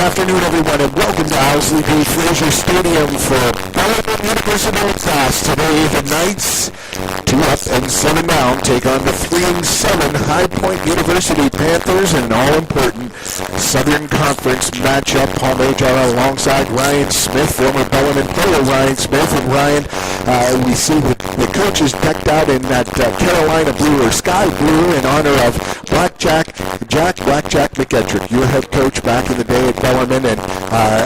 afternoon, everyone, and welcome to Owsley B. Frazier Stadium for Bellarmine University class. Today, the Knights, 2 up and 7 down, take on the 3 and 7 High Point University Panthers in an all-important Southern Conference matchup. Paul Major alongside Ryan Smith, former Bellarmine player Ryan Smith. And Ryan, we see the coaches decked out in that Carolina blue or sky blue in honor of Blackjack McEdrick, your head coach back in the day at Bellarmine, and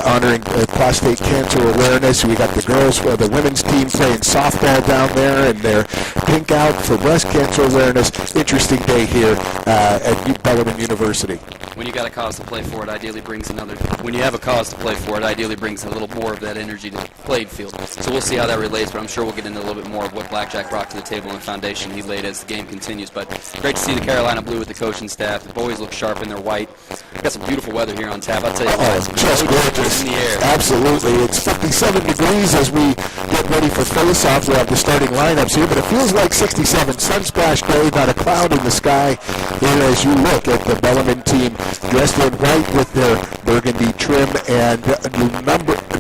honoring prostate cancer awareness. We got the girls, the women's team playing softball down there, and they're pink out for breast cancer awareness. Interesting day here at Bellarmine University. When you got a cause to play for it, ideally brings another. When you have a cause to play for it, ideally brings a little more of that energy to the playing field. So we'll see how that relates, but I'm sure we'll get into a little bit more of what Blackjack brought to the table and the foundation he laid as the game continues. But great to see the Carolina blue with the coaching staff. The boys look sharp in their white. We've got some beautiful weather here on tap. I'll tell you what, just gorgeous in the air. Absolutely. It's 57 degrees as we get ready for face-off. We have the starting lineups here, but it feels like 67. Sunsplash day, not a cloud in the sky here as you look at the Bellarmine team dressed in white with their burgundy trim and new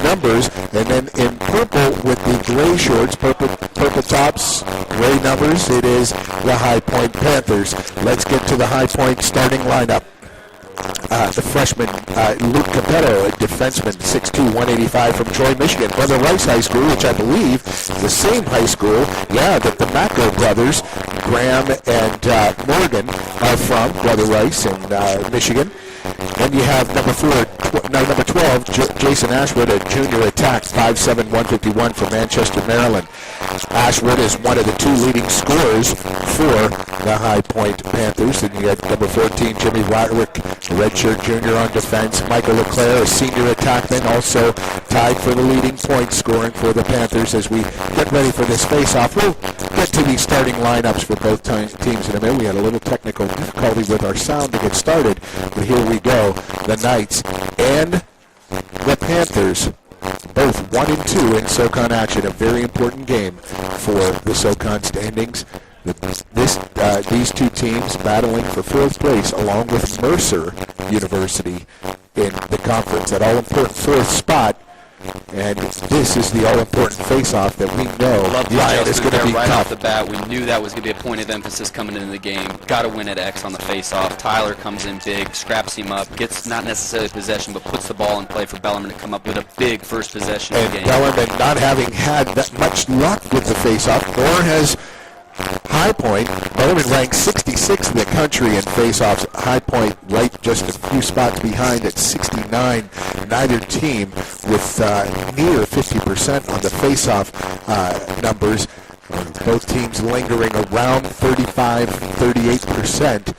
numbers, and then in purple with the gray shorts, purple tops, gray numbers. It is the High Point Panthers. Let's get to the High Point starting lineup. The freshman, Luke Capetto, a defenseman, 6'2", 185 from Troy, Michigan. Brother Rice High School, which I believe is the same high school, that the Macco brothers, Graham and Morgan, are from, Brother Rice in Michigan. Then you have number 12, Jason Ashwood, a junior attack, 5'7", 151 from Manchester, Maryland. Ashwood is one of the 2 leading scorers for the High Point Panthers. And you have number 14, Jimmy Roderick, a redshirt junior on defense. Michael LeClaire, a senior attackman, also tied for the leading point scoring for the Panthers. As we get ready for this face-off, we'll get to the starting lineups for both teams in a minute. We had a little technical difficulty with our sound to get started, but here we go. The Knights and the Panthers, both 1 and 2 in SoCon action. A very important game for the SoCon standings. These 2 teams battling for 4th place along with Mercer University in the conference, that all-important 4th spot. And this is the all-important face-off that we know Ryan is going to be right tough. off the bat. We knew that was going to be a point of emphasis coming into the game. Got to win at X on the face-off. Tyler comes in big, scraps him up, gets not necessarily possession, but puts the ball in play for Bellarmine to come up with a big first possession of the game. And Bellarmine not having had that much luck with the face-off, nor has High Point. Bellarmine ranks 66th in the country in face-offs. High Point right just a few spots behind at 69. Neither team with near 50% on the face-off numbers. Both teams lingering around 35, 38%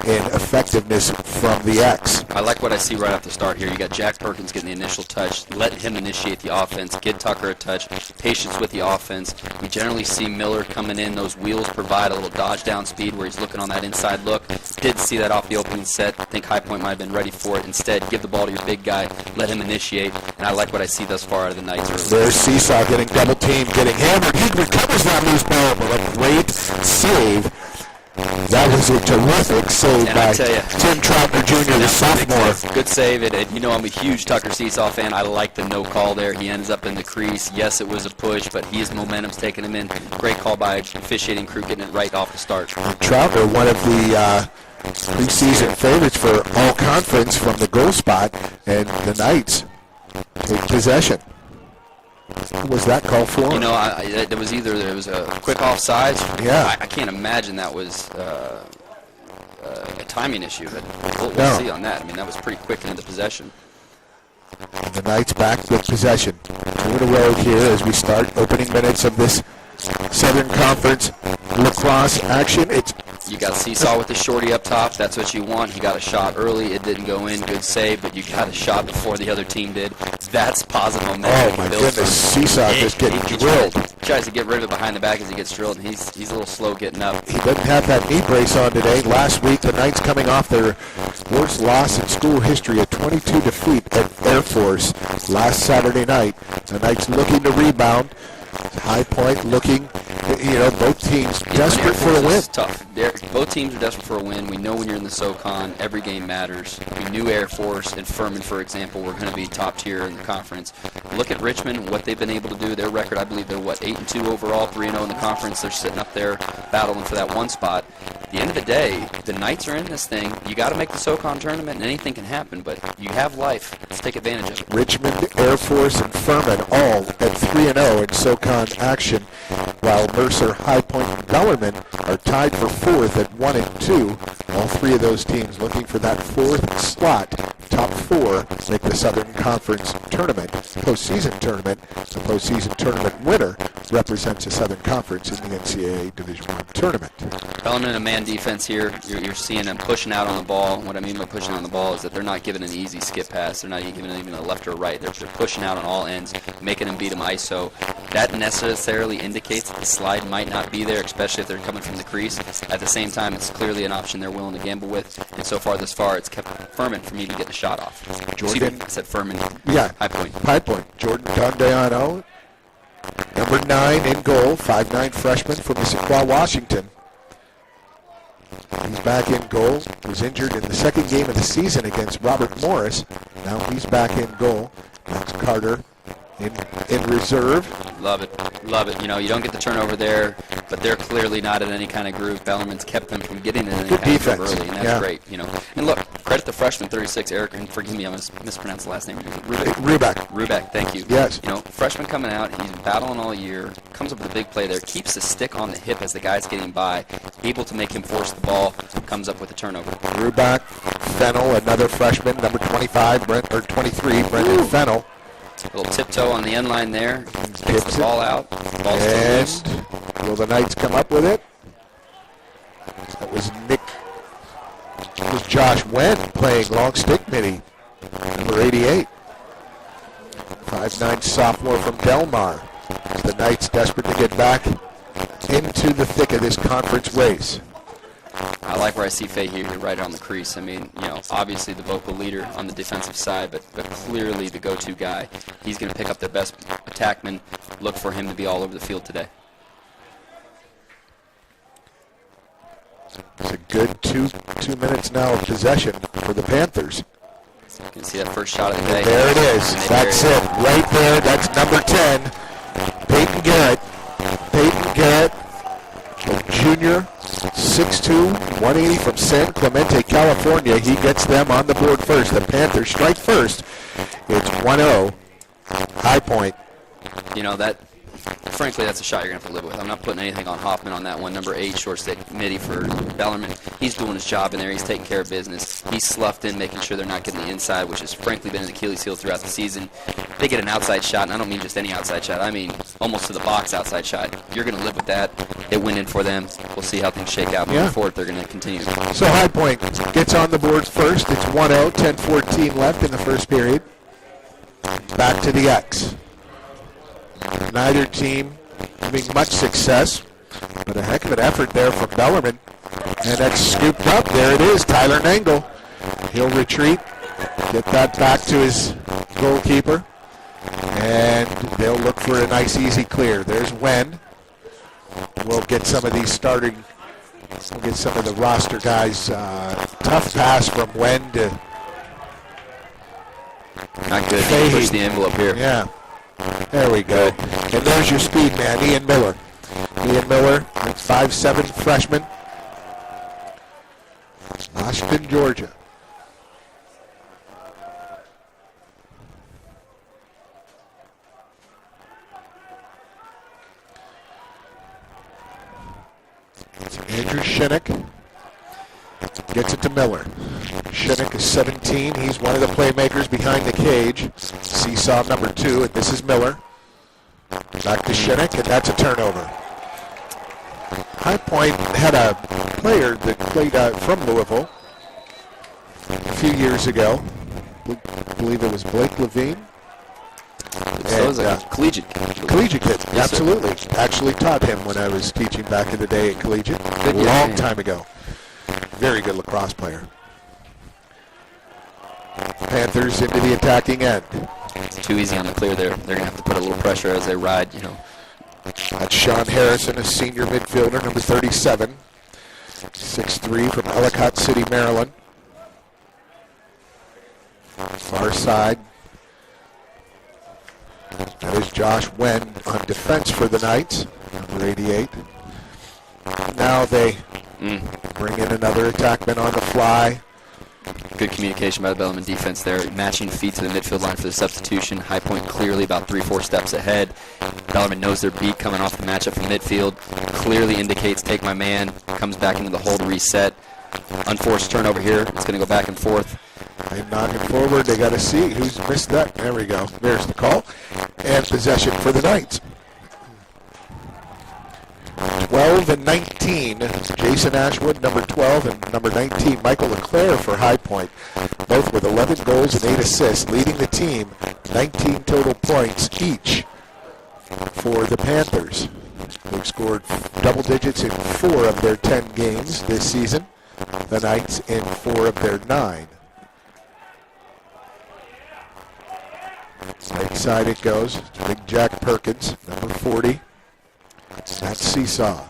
in effectiveness from the X. I like what I see right off the start here. You got Jack Perkins getting the initial touch, let him initiate the offense, get Tucker a touch, patience with the offense. We generally see Miller coming in. Those wheels provide a little dodge down speed where he's looking on that inside look. Did see that off the opening set. I think High Point might have been ready for it. Instead, give the ball to your big guy, let him initiate, and I like what I see thus far out of the Knights early. There's Seesaw getting double teamed, getting hammered. He recovers that loose ball, but a great save. That was a terrific save by Tim Troutner Jr., the sophomore. Good save. You know I'm a huge Tucker Seesaw fan. I like the no call there. He ends up in the crease. Yes, it was a push, but his momentum's taking him in. Great call by officiating crew, getting it right off the start. Troutner, one of the preseason favorites for all conference from the goal spot, and the Knights take possession. What was that call for? You know, there was a quick offsides. Yeah. I can't imagine that was a timing issue, but we'll see on that. I mean, that was pretty quick into possession. And the Knights back with possession. Moving the road here as we start opening minutes of this Southern Conference lacrosse action. You got Seesaw with the shorty up top. That's what you want. He got a shot early. It didn't go in. Good save, but you got a shot before the other team did. That's positive momentum. Oh, my goodness. Seesaw just getting drilled. He tries to get rid of it behind the back as he gets drilled, and he's a little slow getting up. He doesn't have that knee brace on today. Last week, the Knights coming off their worst loss in school history, a 22 defeat at Air Force last Saturday night. The Knights looking to rebound. High Point looking, both teams desperate for a win. It's tough. Both teams are desperate for a win. We know when you're in the SoCon, every game matters. We knew Air Force and Furman, for example, were going to be top tier in the conference. Look at Richmond, what they've been able to do. Their record, I believe they're, 8-2 overall, 3-0 in the conference. They're sitting up there battling for that one spot. At the end of the day, the Knights are in this thing. You got to make the SoCon tournament, and anything can happen, but you have life. Let's take advantage of it. Richmond, Air Force, and Furman all at 3-0 in SoCon action, while Mercer, High Point, and Bellarmine are tied for fourth at 1-2. All three of those teams looking for that fourth slot. Top four make the Southern Conference tournament, postseason tournament. The postseason tournament winner represents the Southern Conference in the NCAA Division I tournament. Bellarmine in a man defense here. You're seeing them pushing out on the ball. What I mean by pushing on the ball is that they're not giving an easy skip pass. They're not even giving even a left or right. They're pushing out on all ends, making them beat them ISO. That necessarily indicates that the slide might not be there, especially if they're coming from the crease. At the same time, it's clearly an option they're willing to gamble with. And so far this far, it's kept Furman from even getting a shot off. Jordan, I said Furman. Yeah. High Point. High Point. Jordan Dondeano, number 9 in goal, 5'9" freshman from Issaquah, Washington. He's back in goal. Was injured in the second game of the season against Robert Morris. Now he's back in goal. That's Carter in reserve. Love it. Love it. You don't get the turnover there, but they're clearly not in any kind of group. Bellarmine's kept them from getting in any Good kind defense. of group early, and that's great. And look, credit the freshman, 36, Eric, and forgive me, I'm going to mispronounce the last name. Rubeck, thank you. Yes. Freshman coming out, he's battling all year, comes up with a big play there, keeps the stick on the hip as the guy's getting by, able to make him force the ball, comes up with a turnover. Rubeck, Fennel, another freshman, number 25, 23, Brendan Fennel. A little tiptoe on the end line there, kicks the ball out. Ball's still loose. Will the Knights come up with it? That was Josh Wen playing long stick midi, number 88. 5'9" sophomore from Del Mar. The Knights desperate to get back into the thick of this conference race. I like where I see Fahey here right on the crease. I mean, obviously the vocal leader on the defensive side, but clearly the go-to guy. He's going to pick up their best attackman. Look for him to be all over the field today. It's a good two minutes now of possession for the Panthers. You can see that first shot of the day. There it is. That's it. Right there. That's number 10. Peyton Garrett. A junior, 6'2", 180 from San Clemente, California. He gets them on the board first. The Panthers strike first. It's 1-0. High Point. Frankly, that's a shot you're going to have to live with. I'm not putting anything on Hoffman on that one. Number 8, short stick midi for Bellarmine. He's doing his job in there. He's taking care of business. He's sloughed in, making sure they're not getting the inside, which has frankly been an Achilles heel throughout the season. They get an outside shot, and I don't mean just any outside shot. I mean almost to the box outside shot. You're going to live with that. It went in for them. We'll see how things shake out moving forward. They're going to continue. So High Point gets on the board first. It's 1-0, 10-14 left in the first period. Back to the X. Neither team having much success, but a heck of an effort there from Bellarmine. And that's scooped up. There it is, Tyler Nangle. He'll retreat, get that back to his goalkeeper, and they'll look for a nice, easy clear. There's Wen. We'll get some of the roster guys. Tough pass from Wen to not good. Push the envelope here. Yeah. There we go. And there's your speed man, Ian Miller. 5'7" freshman. Washington, Georgia. Andrew Shinnick gets it to Miller. Shinnick is 17. He's one of the playmakers behind the cage. Seesaw number 2, and this is Miller. Back to Shinnick, and that's a turnover. High Point had a player that played from Louisville a few years ago. I believe it was Blake Levine. So it was a collegiate kid. Collegiate kid, Yes, absolutely. Sir. Actually taught him when I was teaching back in the day at collegiate. A long time ago. Very good lacrosse player. Panthers into the attacking end. Too easy on the clear there. They're going to have to put a little pressure as they ride, That's Sean Harrison, a senior midfielder, number 37. 6'3" from Ellicott City, Maryland. Far side. That is Josh Wen on defense for the Knights, number 88. Now they bring in another attackman on the fly. Good communication by the Bellarmine defense there. Matching feet to the midfield line for the substitution. High Point clearly about 3-4 steps ahead. Bellarmine knows their beat coming off the matchup from midfield. Clearly indicates take my man. Comes back into the hole to reset. Unforced turnover here. It's going to go back and forth. They're knocking forward. They got to see who's missed that. There we go. There's the call. And possession for the Knights. 12 and 19, Jason Ashwood, number 12, and number 19, Michael LeClaire for High Point, both with 11 goals and 8 assists, leading the team, 19 total points each for the Panthers. They've scored double digits in 4 of their 10 games this season, the Knights in 4 of their 9. Right side it goes, Big Jack Perkins, number 40. That's Seesaw.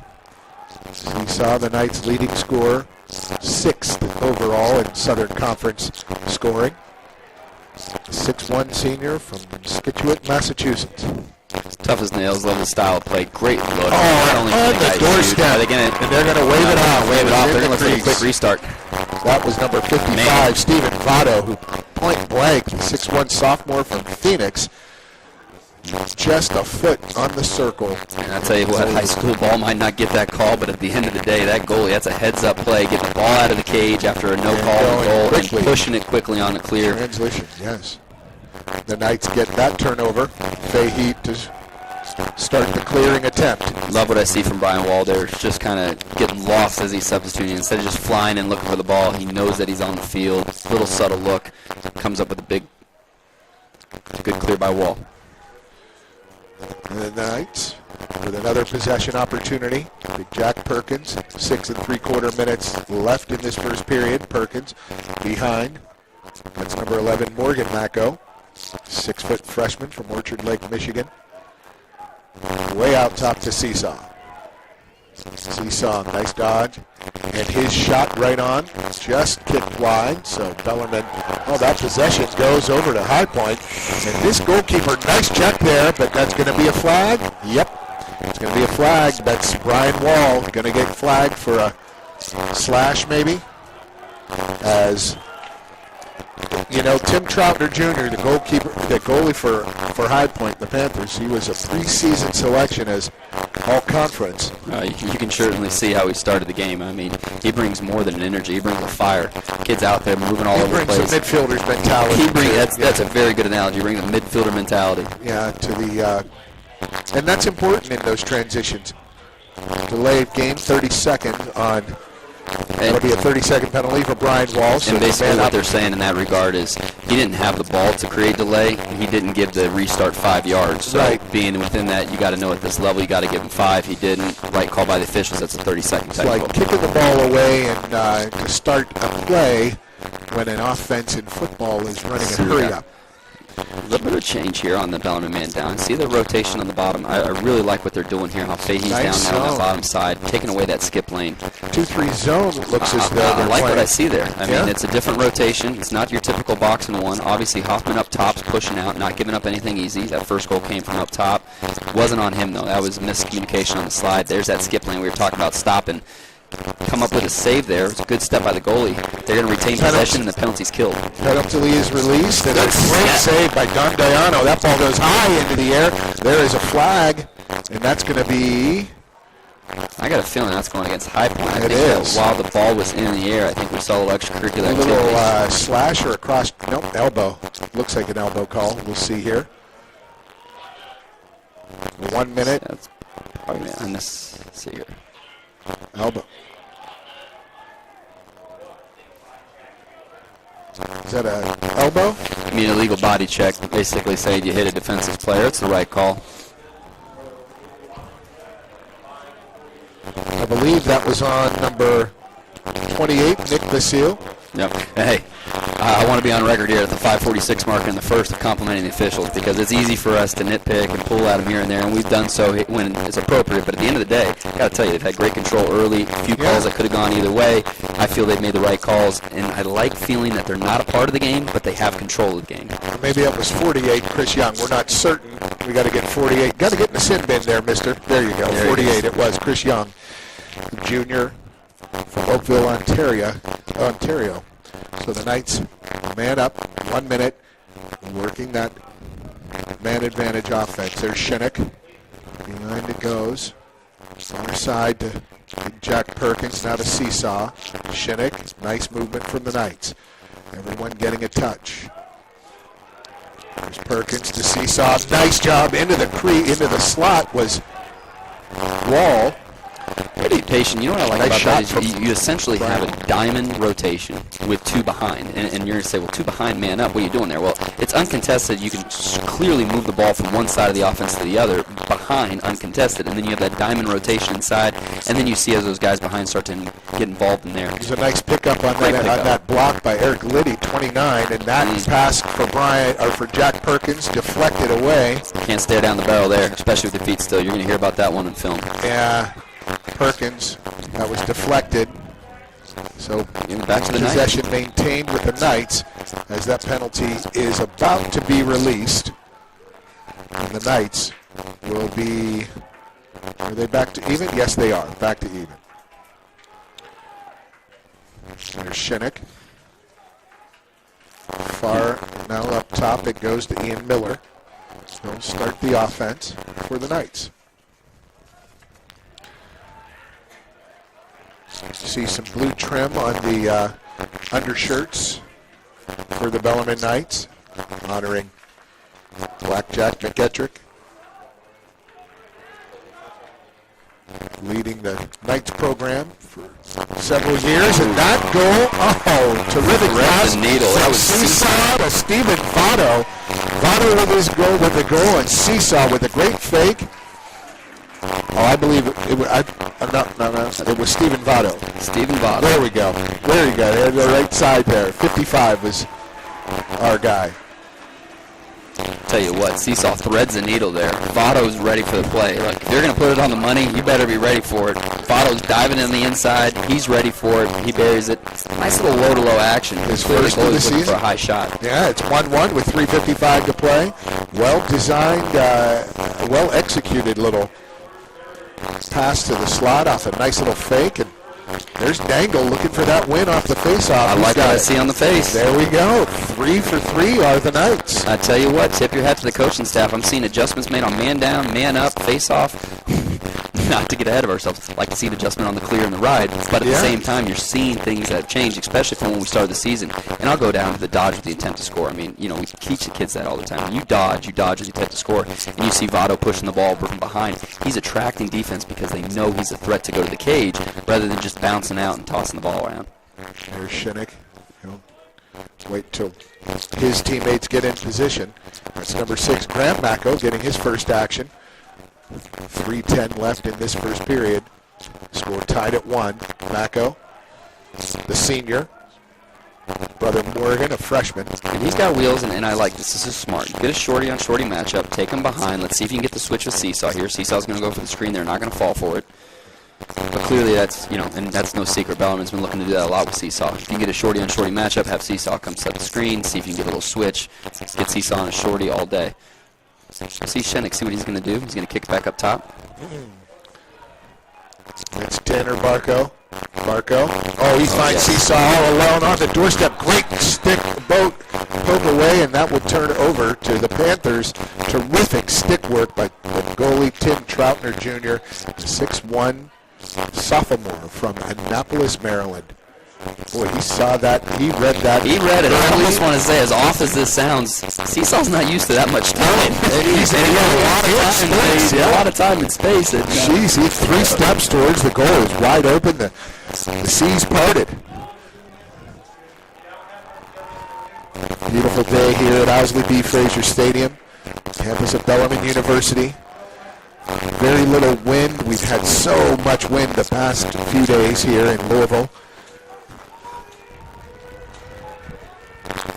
Seesaw, the Knights' leading scorer, 6th overall in Southern Conference scoring. 6'1" senior from Scituate, Massachusetts. Tough as nails, love the style of play. Great look. Oh, on the doorstep. And they're going to wave it off. Wave it off. They're going to look for a quick restart. That was number 55, Stephen Votto, who point blank, the 6'1" sophomore from Phoenix. Just a foot on the circle. And I tell you what, high school ball might not get that call, but at the end of the day, that goalie, that's a heads-up play, getting the ball out of the cage after a no-call goal and pushing it quickly on the clear. Transition, yes. The Knights get that turnover. Fahey to start the clearing attempt. Love what I see from Brian Wall there. Just kind of getting lost as he's substituting. Instead of just flying and looking for the ball, he knows that he's on the field. Little subtle look. Comes up with a good clear by Wall. And the Knights with another possession opportunity. Big Jack Perkins, 6 3/4 minutes left in this first period. Perkins behind. That's number 11, Morgan Macco, 6-foot freshman from Orchard Lake, Michigan. Way out top to Seesaw. Seesaw, nice dodge. And his shot right on, just kicked wide. So Bellarmine, that possession goes over to High Point. And this goalkeeper, nice check there, but that's going to be a flag. Yep, it's going to be a flag. That's Brian Wall going to get flagged for a slash maybe. As you know, Tim Troutner Jr., the goalie for High Point, the Panthers, he was a preseason selection as all-conference. You can certainly see how he started the game. I mean, he brings more than an energy. He brings a fire. Kids out there moving all over the place. He brings a midfielder's mentality. That's a very good analogy. He brings a midfielder mentality. Yeah, and that's important in those transitions. Delay of game, 30 seconds on. That'll be a 30-second penalty for Brian Wall. And basically what they're saying in that regard is he didn't have the ball to create delay. He didn't give the restart 5 yards. So being within that, you got to know at this level, you got to give him 5. He didn't. Right call by the officials. That's a 30-second technical. It's like kicking the ball away and to start a play when an offense in football is running a hurry-up. A little bit of change here on the Bellarmine man down. See the rotation on the bottom? I really like what they're doing here. How Fahey's down now on that bottom side, taking away that skip lane. 2-3 zone looks as though they're I like playing. what I see there. I mean, it's a different rotation. It's not your typical box and one. Obviously, Hoffman up top's pushing out, not giving up anything easy. That first goal came from up top. Wasn't on him, though. That was miscommunication on the slide. There's that skip lane we were talking about stopping. Come up with a save there. It's a good step by the goalie. They're going to retain possession, and the penalty's killed. Penalty is released, and a great save by Don Diano. That ball goes high into the air. There is a flag, and that's going to be... I got a feeling that's going against High Point. I think that while the ball was in the air, I think we saw a little extracurricular activity. A little slash or a cross... Nope, elbow. Looks like an elbow call. We'll see here. 1 minute. That's probably on this. Let's see here. Elbow. Is that an elbow? I mean, illegal body check. Basically saying you hit a defensive player. It's the right call. I believe that was on number 28, Nick Basile. Yep. Hey, I want to be on record here at the 5:46 mark in the first of complimenting the officials, because it's easy for us to nitpick and pull at them here and there, and we've done so when it's appropriate. But at the end of the day, I got to tell you, they've had great control early. A few calls that could have gone either way. I feel they've made the right calls, and I like feeling that they're not a part of the game, but they have control of the game. Maybe it was 48, Chris Young. We're not certain. We got to get 48. Got to get in the sin bin there, mister. There you go. There 48 it was. Chris Young, junior from Oakville, Ontario. So the Knights man up, 1 minute, working that man advantage offense. There's Shinnick. Behind it goes. Far side to Jack Perkins, now to Seesaw. Shinnick, nice movement from the Knights. Everyone getting a touch. There's Perkins to Seesaw. Nice job into the slot was Wall. Pretty patient. You know what I like Nice about that shot is you essentially have a diamond rotation with two behind. And you're going to say, well, two behind, man up. What are you doing there? Well, it's uncontested. You can clearly move the ball from one side of the offense to the other, behind, uncontested. And then you have that diamond rotation inside. And then you see as those guys behind start to get involved in there. There's a nice pickup on that block by Eric Liddy, 29. And that pass for Jack Perkins deflected away. Can't stare down the barrel there, especially with the feet still. You're going to hear about that one in film. Yeah. Perkins, that was deflected. So back to the possession maintained with the Knights as that penalty is about to be released. And the Knights will be, are they back to even? Yes, they are, back to even. There's Shinnick. Far now up top, it goes to Ian Miller. He'll start the offense for the Knights. See some blue trim on the undershirts for the Bellarmine Knights, honoring Blackjack McEtrick, leading the Knights program for several years. And that goal, terrific pass. That was Seesaw to Stephen Votto. Votto with the goal, and Seesaw with a great fake. Oh, I believe it was Stephen Votto. Stephen Votto. There we go. There you go. The right side there. 55 was our guy. Tell you what, Seesaw threads the needle there. Votto's ready for the play. Like, if you're going to put it on the money, you better be ready for it. Votto's diving in the inside. He's ready for it. He buries it. Nice little low-to-low action. His first of the season. For a high shot. Yeah, it's 1-1 with 3:55 to play. Well-designed, well-executed little pass to the slot off a nice little fake, and there's Dangle looking for that win off the face-off. I like what I see on the face. There we go. 3 for 3 are the Knights. I tell you what, tip your hat to the coaching staff. I'm seeing adjustments made on man down, man up, face-off. Not to get ahead of ourselves. I'd like to see an adjustment on the clear and the ride, but at the same time, you're seeing things that have changed, especially from when we started the season. And I'll go down to the dodge with the intent to score. I mean, we teach the kids that all the time. When you dodge with the intent to score, and you see Votto pushing the ball from behind. He's attracting defense because they know he's a threat to go to the cage rather than just bouncing out and tossing the ball around. There's Shinnick. Wait till his teammates get in position. That's number 6, Graham Macko, getting his first action. 3:10 left in this first period. Score tied at 1. Macko, the senior. Brother Morgan, a freshman. And he's got wheels, and I like this. This is smart. Get a shorty-on-shorty matchup. Take him behind. Let's see if you can get the switch with Seesaw here. Seesaw's going to go for the screen. They're not going to fall for it. But clearly that's, and that's no secret. Bellarmine's been looking to do that a lot with Seesaw. If you can get a shorty-on-shorty matchup, have Seesaw come set the screen, see if you can get a little switch. Get Seesaw on a shorty all day. See Shinnick, see what he's going to do. He's going to kick back up top. It's Tanner Barco. Oh, he finds Seesaw all alone on the doorstep. Great stick boat poke away, and that would turn over to the Panthers. Terrific stick work by the goalie Tim Troutner Jr., the 6'1" sophomore from Annapolis, Maryland. Boy, he saw that. He read that. He read it. I almost want to say, as off as this sounds, Seesaw's not used to that much time. He's a lot of time and space. Jeez, he 3 steps towards the goal. It was wide open. The seas parted. Beautiful day here at Owsley B. Fraser Stadium, campus of Bellarmine University. Very little wind. We've had so much wind the past few days here in Louisville.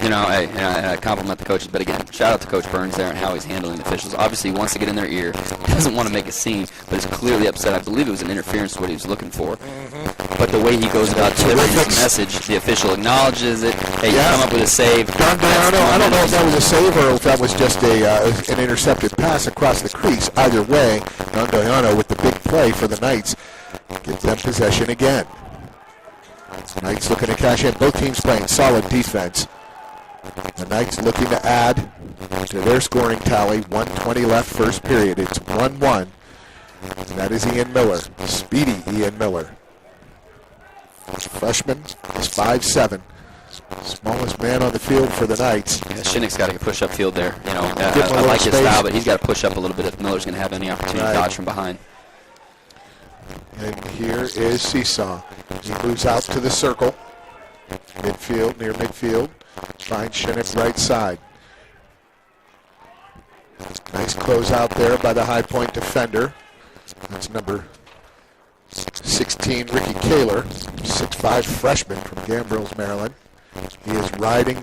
And I compliment the coaches, but again, shout out to Coach Burns there and how he's handling the officials. Obviously, he wants to get in their ear. He doesn't want to make a scene, but is clearly upset. I believe it was an interference, what he was looking for. But the way he goes about delivering his message, the official acknowledges it. Hey, you come up with a save. I don't know if that was a save or if that was just an intercepted pass across the crease. Either way, Dondoyano with the big play for the Knights gives them possession again. Knights looking to cash in. Both teams playing solid defense. The Knights looking to add to their scoring tally. 1:20 left first period. It's 1-1. And that is Ian Miller. Speedy Ian Miller. Freshman is 5'7". Smallest man on the field for the Knights. Yeah, Shinnick's got to push up field there. I like his style, but he's got to push up a little bit if Miller's going to have any opportunity to dodge from behind. And here is Seesaw. He moves out to the circle. Midfield, near midfield. Finds Shinnick right side. Nice close out there by the high point defender. That's number 16, Ricky Kaler, 6'5" freshman from Gambrills, Maryland. He is riding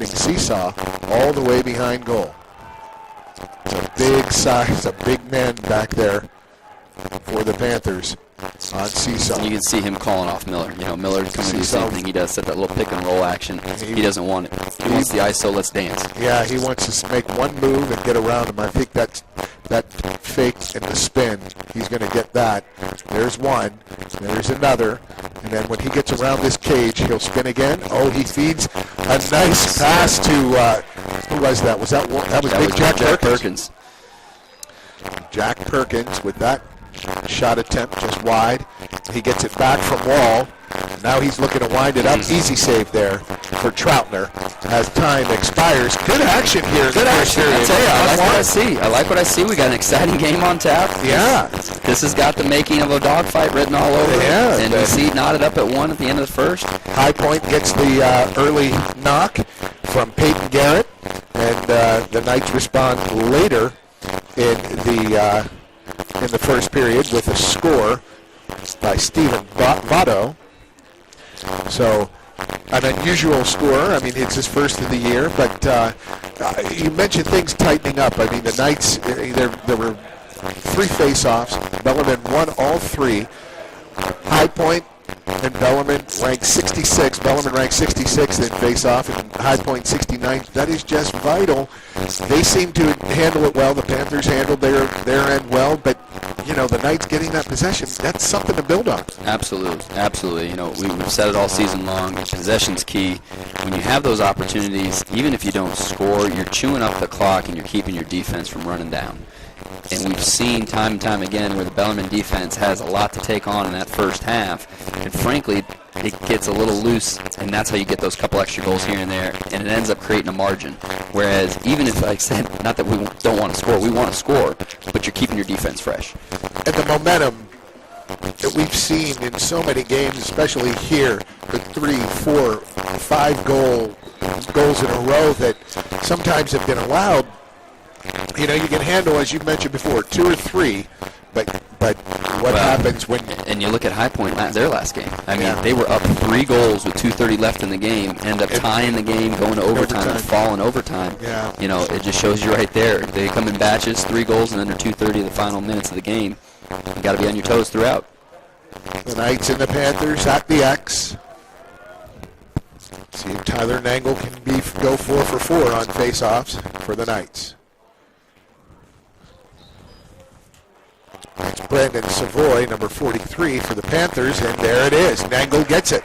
Seesaw all the way behind goal. It's a big size, a big man back there for the Panthers on Seesaw. You can see him calling off Miller. Miller coming to do the same thing he does, set that little pick and roll action. He doesn't want it. He wants the ISO, let's dance. Yeah, he wants to make one move and get around him. I think that fake and the spin, he's going to get that. There's one. There's another. And then when he gets around this cage, he'll spin again. Oh, he feeds a nice pass to, who was that? That was big Jack Perkins. Jack Perkins with that shot attempt just wide. He gets it back from Wall. Now he's looking to wind it up. Easy save there for Troutner as time expires. Good action here. Good action. I like what I see. We got an exciting game on tap. Yeah. This has got the making of a dogfight written all over it. Yeah. And we see it knotted up at 1 at the end of the first. High Point gets the early knock from Peyton Garrett. And the Knights respond later in the first period with a score by Stephen Votto. So an unusual score. I mean, it's his first of the year, but you mentioned things tightening up. I mean, the Knights, there were 3 face-offs. Bellarmine won all 3. High Point and Bellarmine ranked 66. Bellarmine ranked 66 in face-off, and High Point 69. That is just vital. They seem to handle it well. The Panthers handled their end well, but the Knights getting that possession, that's something to build on. Absolutely. We've said it all season long. Possession's key. When you have those opportunities, even if you don't score, you're chewing up the clock and you're keeping your defense from running down. And we've seen time and time again where the Bellarmine defense has a lot to take on in that first half. And frankly, it gets a little loose, and that's how you get those couple extra goals here and there, and it ends up creating a margin. Whereas even if, like I said, not that we don't want to score, we want to score, but you're keeping your defense fresh. And the momentum that we've seen in so many games, especially here, the 3, 4, 5 goals in a row that sometimes have been allowed. You can handle, as you mentioned before, 2 or 3, but what happens when... And you look at High Point, their last game. I mean, they were up 3 goals with 2:30 left in the game, end up tying the game, going to overtime, and fall in overtime. Yeah. It just shows you right there. They come in batches, 3 goals, and under 2:30 of the final minutes of the game. You got to be on your toes throughout. The Knights and the Panthers at the X. See if Tyler Nangle can go 4 for 4 on face-offs for the Knights. It's Brandon Savoy, number 43 for the Panthers, and there it is. Nangle gets it.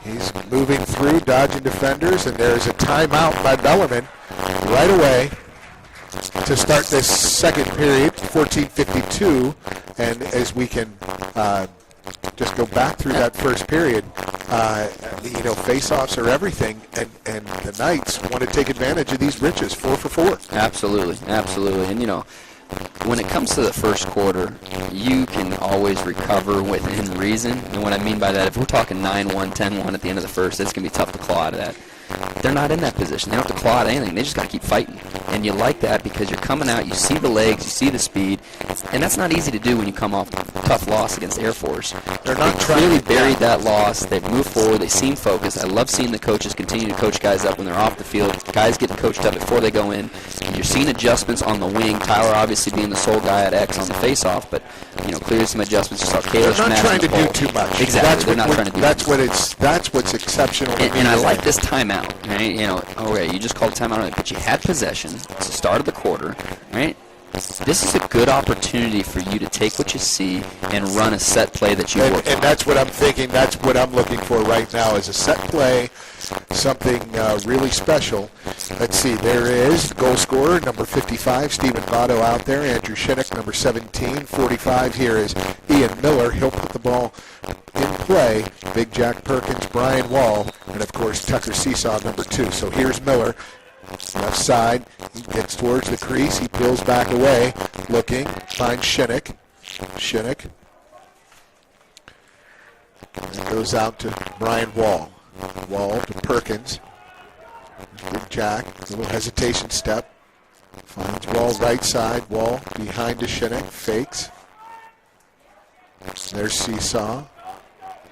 He's moving through, dodging defenders, and there's a timeout by Bellarmine right away to start this second period, 14:52. And as we can just go back through that first period, face-offs are everything, and the Knights want to take advantage of these riches, 4 for 4. Absolutely. And, when it comes to the first quarter, you can always recover within reason. And what I mean by that, if we're talking 9-1, 10-1 at the end of the first, it's going to be tough to claw out of that. They're not in that position. They don't have to claw out anything. They just got to keep fighting. And you like that because you're coming out, you see the legs, you see the speed, and that's not easy to do when you come off a tough loss against Air Force. They're not They trying clearly to buried that loss. They've moved forward. They seem focused. I love seeing the coaches continue to coach guys up when they're off the field. Guys getting coached up before they go in. And you're seeing adjustments on the wing. Tyler obviously being the sole guy at X on the face-off, but clearly some adjustments. You saw Kalish They're not trying to do too much. Exactly. They're not trying to do That's what's exceptional. And I like this timeout, right? Okay, you just called timeout, but you had possession. It's the start of the quarter, right? This is a good opportunity for you to take what you see and run a set play that you work on. And that's what I'm thinking. That's what I'm looking for right now is a set play, something really special. Let's see. There is goal scorer, number 55, Stephen Votto out there. Andrew Shinnick, number 17. 45 here is Ian Miller. He'll put the ball in play. Big Jack Perkins, Brian Wall, and, of course, Tucker Seesaw, number 2. So here's Miller. Left side, he gets towards the crease, he peels back away, looking, finds Shinnick. And goes out to Brian Wall. Wall to Perkins. Big Jack, a little hesitation step. Finds Wall right side, Wall behind to Shinnick, fakes. There's Seesaw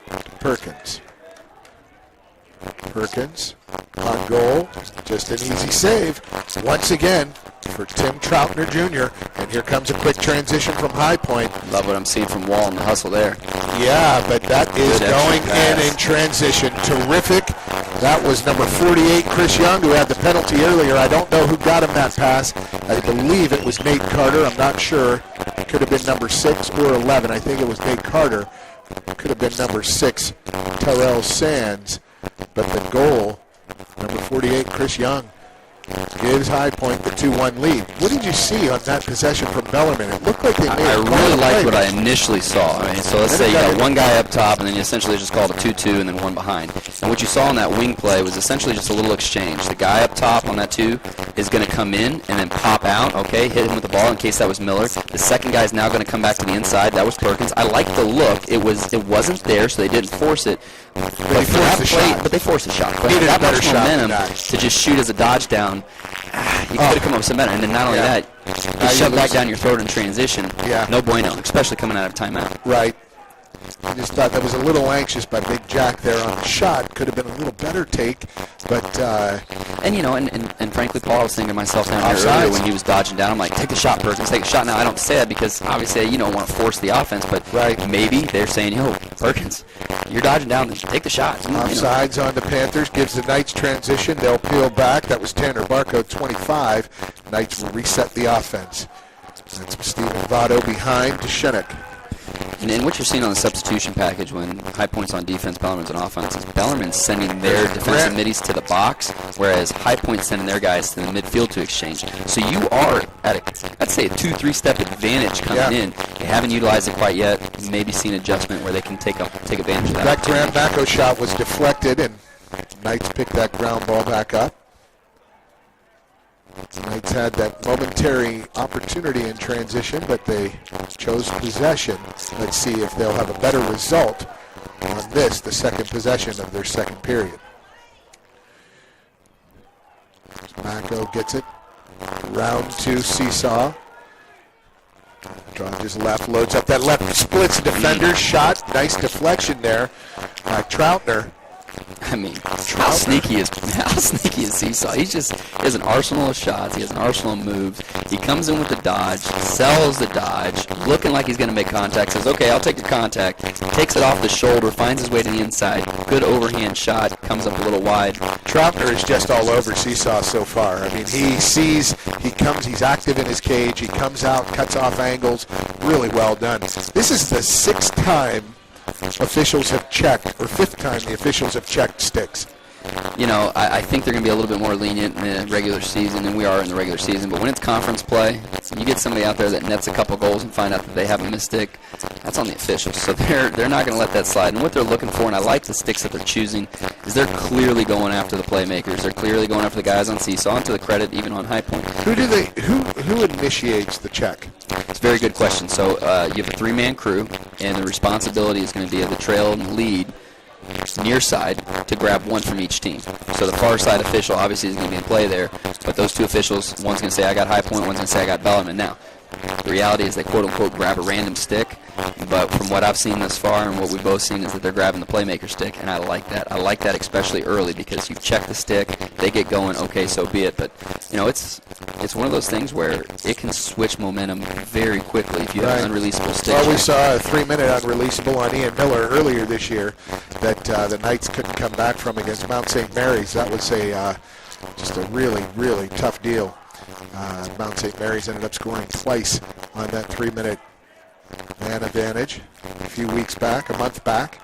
to Perkins. Perkins on goal, just an easy save once again for Tim Troutner Jr. And here comes a quick transition from High Point. Love what I'm seeing from Wall in the hustle there. Yeah, but that is going in transition. Terrific. That was number 48, Chris Young, who had the penalty earlier. I don't know who got him that pass. I believe it was Nate Carter. I'm not sure. It could have been number 6 or 11. I think it was Nate Carter. It could have been number 6, Terrell Sands. But the goal, number 48, Chris Young, gives High Point the 2-1 lead. What did you see on that possession from Bellarmine? It looked like they made I a really liked play. what I initially saw. So let's say you got one guy up top, and then you essentially just called a 2-2 and then one behind. And what you saw on that wing play was essentially just a little exchange. The guy up top on that 2 is going to come in and then pop out, okay, hit him with the ball in case that was Miller. The second guy is now going to come back to the inside. That was Perkins. I liked the look. It wasn't there, so they didn't force it. But they forced the shot. But that much momentum to just shoot as a dodge down, you could have come up with some better. And then not only that, you shove back down your throat in transition. Yeah. No bueno, especially coming out of timeout. Right. I just thought that was a little anxious by Big Jack there on the shot. Could have been a little better take, but... And frankly, Paul, I was thinking to myself down there earlier when he was dodging down, I'm like, take the shot, Perkins, take the shot. Now, I don't say that because obviously you don't want to force the offense, but maybe they're saying, Perkins, you're dodging down, take the shot. Offsides on the Panthers, gives the Knights transition. They'll peel back. That was Tanner Barco, 25. Knights will reset the offense. That's Stephen Votto behind to Shinnick. And what you're seeing on the substitution package when High Point's on defense, Bellarmine's on offense, is Bellarmine sending their defensive middies to the box, whereas High Point's sending their guys to the midfield to exchange. So you are at I'd say a 2-3 step advantage coming in. They haven't utilized it quite yet. Maybe seen adjustment where they can take advantage of that. That Graham Bacco shot was deflected, and Knights picked that ground ball back up. Knights had that momentary opportunity in transition, but they chose possession. Let's see if they'll have a better result on this, the second possession of their second period. Bacco gets it. Round 2, Seesaw. Dodges left, loads up that left, splits defender's shot. Nice deflection there by Troutner. I mean, how sneaky is Seesaw? He has an arsenal of shots. He has an arsenal of moves. He comes in with the dodge, sells the dodge, looking like he's going to make contact, says, okay, I'll take the contact, takes it off the shoulder, finds his way to the inside. Good overhand shot, comes up a little wide. Troutner is just all over Seesaw so far. I mean, he's active in his cage, he comes out, cuts off angles, really well done. This is the 6th time officials have checked, or 5th time the officials have checked sticks. I think they're going to be a little bit more lenient in the regular season than we are in the regular season. But when it's conference play, you get somebody out there that nets a couple goals and find out that they have a missed stick, that's on the officials. So they're not going to let that slide. And what they're looking for, and I like the sticks that they're choosing, is they're clearly going after the playmakers. They're clearly going after the guys on Seesaw, and to the credit, even on High Point. Who initiates the check? It's a very good question. So you have a 3-man crew, and the responsibility is going to be of the trail and the lead near side to grab one from each team. So the far side official obviously is going to be in play there, but those two officials, one's going to say I got High Point, one's going to say I got Bellarmine. Now, the reality is they quote-unquote grab a random stick, but from what I've seen thus far and what we've both seen is that they're grabbing the playmaker stick, and I like that. I like that especially early because you check the stick, they get going, okay, so be it. But, it's one of those things where it can switch momentum very quickly if you have an unreleasable stick. Well, we saw a 3-minute unreleasable on Ian Miller earlier this year that the Knights couldn't come back from against Mount St. Mary's. That was just a really, really tough deal. Mount St. Mary's ended up scoring twice on that 3-minute man advantage a few weeks back, a month back.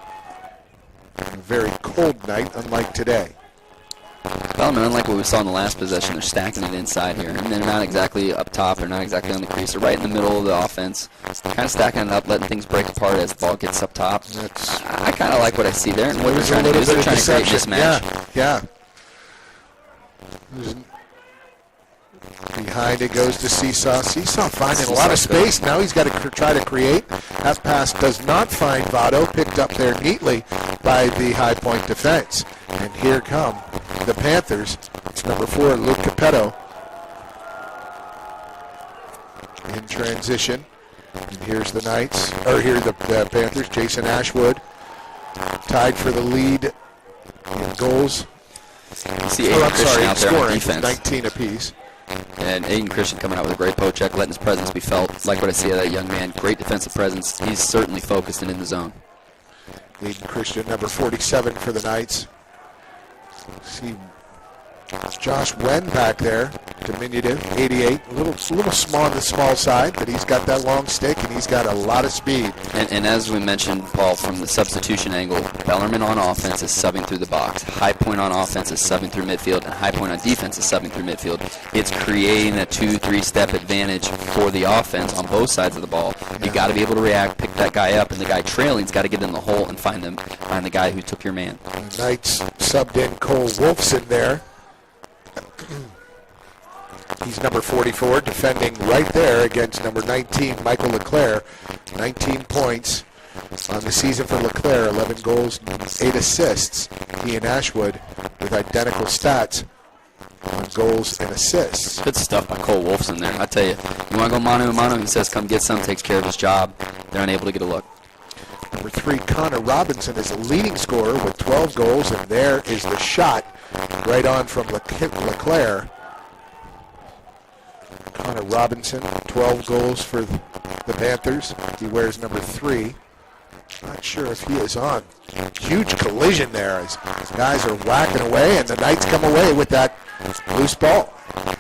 A very cold night, unlike today. Bellarmine, unlike what we saw in the last possession, they're stacking it inside here. And they're not exactly up top. They're not exactly on the crease. They're right in the middle of the offense. Kind of stacking it up, letting things break apart as the ball gets up top. I kind of like what I see there. And what they're trying to do is they're trying to create mismatch. Yeah. Behind it goes to Seesaw. Seesaw finding a lot of space. Now he's got to try to create. That pass does not find Votto. Picked up there neatly by the High Point defense. And here come the Panthers. It's number 4, Luke Capetto. In transition. And here's the Knights. Or here the Panthers. Jason Ashwood. Tied for the lead in goals. You see Aiden Christian out there on defense. 19 apiece. And Aiden Christian coming out with a great poke check, letting his presence be felt. Like what I see of that young man. Great defensive presence. He's certainly focused and in the zone. Aiden Christian, number 47 for the Knights. See Josh Wen back there, diminutive, 88, a little small on the small side, but he's got that long stick and he's got a lot of speed. And as we mentioned, Paul, from the substitution angle, Bellarmine on offense is subbing through the box. High Point on offense is subbing through midfield, and High Point on defense is subbing through midfield. It's creating a 2-3 step advantage for the offense on both sides of the ball. You got to be able to react, pick that guy up, and the guy trailing's got to get in the hole and find the guy who took your man. The Knights subbed in Cole Wolfson there. He's number 44, defending right there against number 19, Michael Leclerc. 19 points on the season for Leclerc, 11 goals, 8 assists. He and Ashwood with identical stats on goals and assists. Good stuff by Cole Wolfson there. I tell you, you want to go mano a mano? He says come get some, takes care of his job. They're unable to get a look. Number 3, Connor Robinson is the leading scorer with 12 goals, and there is the shot right on from Leclerc. Connor Robinson, 12 goals for the Panthers. He wears number 3. Not sure if he is on. Huge collision there as guys are whacking away, and the Knights come away with that loose ball.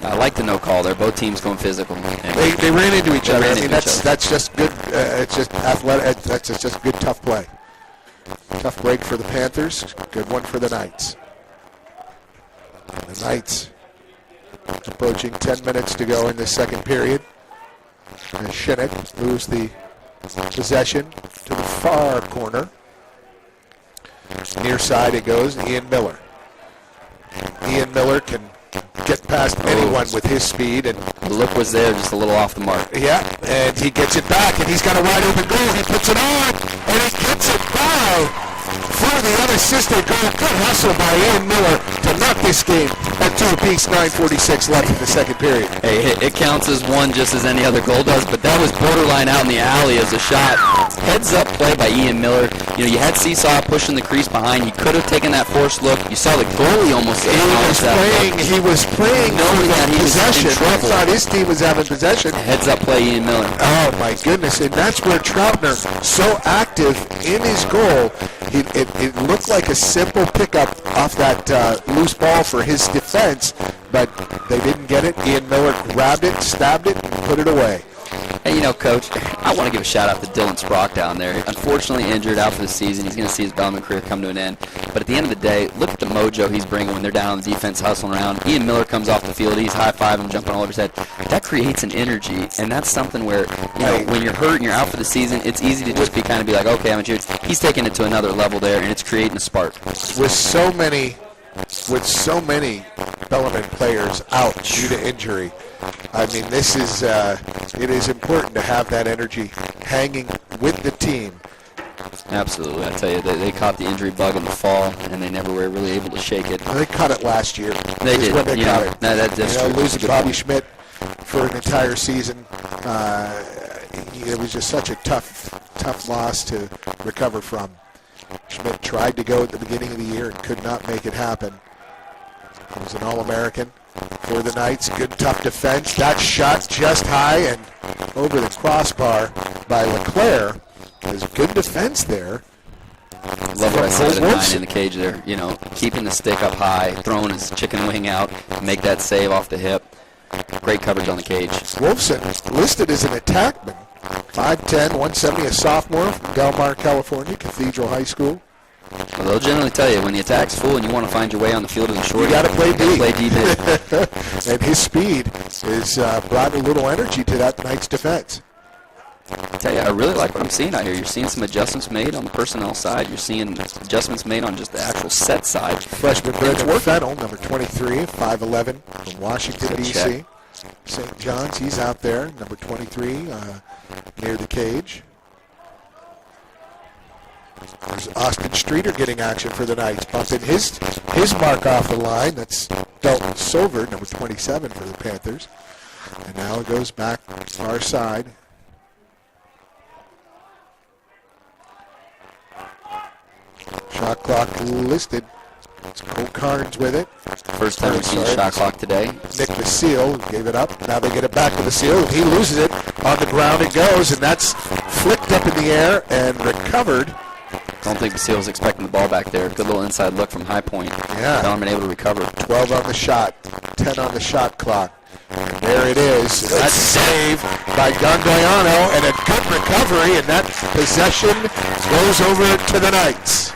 I like the no call there. Both teams going physical. They ran into each other. I mean, that's just good. It's just athletic. That's just good, tough play. Tough break for the Panthers. Good one for the Knights. And the Knights approaching 10 minutes to go in the second period. And Shinnick moves the possession to the far corner. Near side it goes, Ian Miller. Ian Miller can get past anyone with his speed. And the look was there, just a little off the mark. Yeah, and he gets it back, and he's got a wide open goal. He puts it on, and he gets it by for the unassisted goal. Good hustle by Ian Miller to knock this game at 2 apiece, 9:46 left in the second period. Hey, it counts as one just as any other goal does, but that was borderline out in the alley as a shot. Heads up play by Ian Miller. You had Seesaw pushing the crease behind. He could have taken that forced look. You saw the goalie almost He was playing knowing that he was in trouble. I thought his team was having possession. Heads up play, Ian Miller. Oh my goodness! And that's where Troutner, so active in his goal, it looked like a simple pickup off that loose ball for his defense, but they didn't get it. Ian Miller grabbed it, stabbed it, and put it away. Hey, Coach, I want to give a shout-out to Dylan Sprock down there. Unfortunately injured out for the season. He's going to see his Bellarmine career come to an end. But at the end of the day, look at the mojo he's bringing when they're down on the defense hustling around. Ian Miller comes off the field. He's high-fiving, jumping all over his head. That creates an energy, and that's something where, when you're hurt and you're out for the season, it's easy to just be like, okay, I'm injured. He's taking it to another level there, and it's creating a spark. With so many Bellarmine players out due to injury, I mean, this is it is important to have that energy hanging with the team Absolutely. I tell you, they caught the injury bug in the fall, and they never were really able to shake it. They caught it last year. They did. When they caught it. No, that's true. Losing Bobby Schmidt for an entire season, it was just such a tough loss to recover from. Schmidt tried to go at the beginning of the year and could not make it happen. He was an All-American for the Knights. Good, tough defense. That shot just high and over the crossbar by LeClaire. There's good defense there. Love what I said at 9 in the cage there. Keeping the stick up high, throwing his chicken wing out, make that save off the hip. Great coverage on the cage. Wolfson listed as an attackman. 5'10", 170, a sophomore from Del Mar, California, Cathedral High School. Well, they'll generally tell you when the attack's full and you want to find your way on the field of the short. You got to play D. Play D big. And his speed has brought a little energy to that Knights defense. I tell you, I really like what I'm seeing out here. You're seeing some adjustments made on the personnel side. You're seeing adjustments made on just the actual set side. Freshman Brendan Fennell, number 23, 5'11", from Washington, D.C. St. John's, he's out there, number 23, near the cage. There's Austin Streeter getting action for the Knights, bumping his mark off the line. That's Dalton Silver, number 27 for the Panthers. And now it goes back far side. Shot clock listed. It's Cole Carnes with it. First time we've seen shot clock today. Nick Basile gave it up. Now they get it back to Basile, and he loses it. On the ground it goes, and that's flicked up in the air and recovered. Don't think Basile was expecting the ball back there. Good little inside look from high point. Yeah. Bellman able to recover. 12 on the shot, 10 on the shot clock. And there it is. That's save by Gondoiano, and a good recovery, and that possession goes over to the Knights.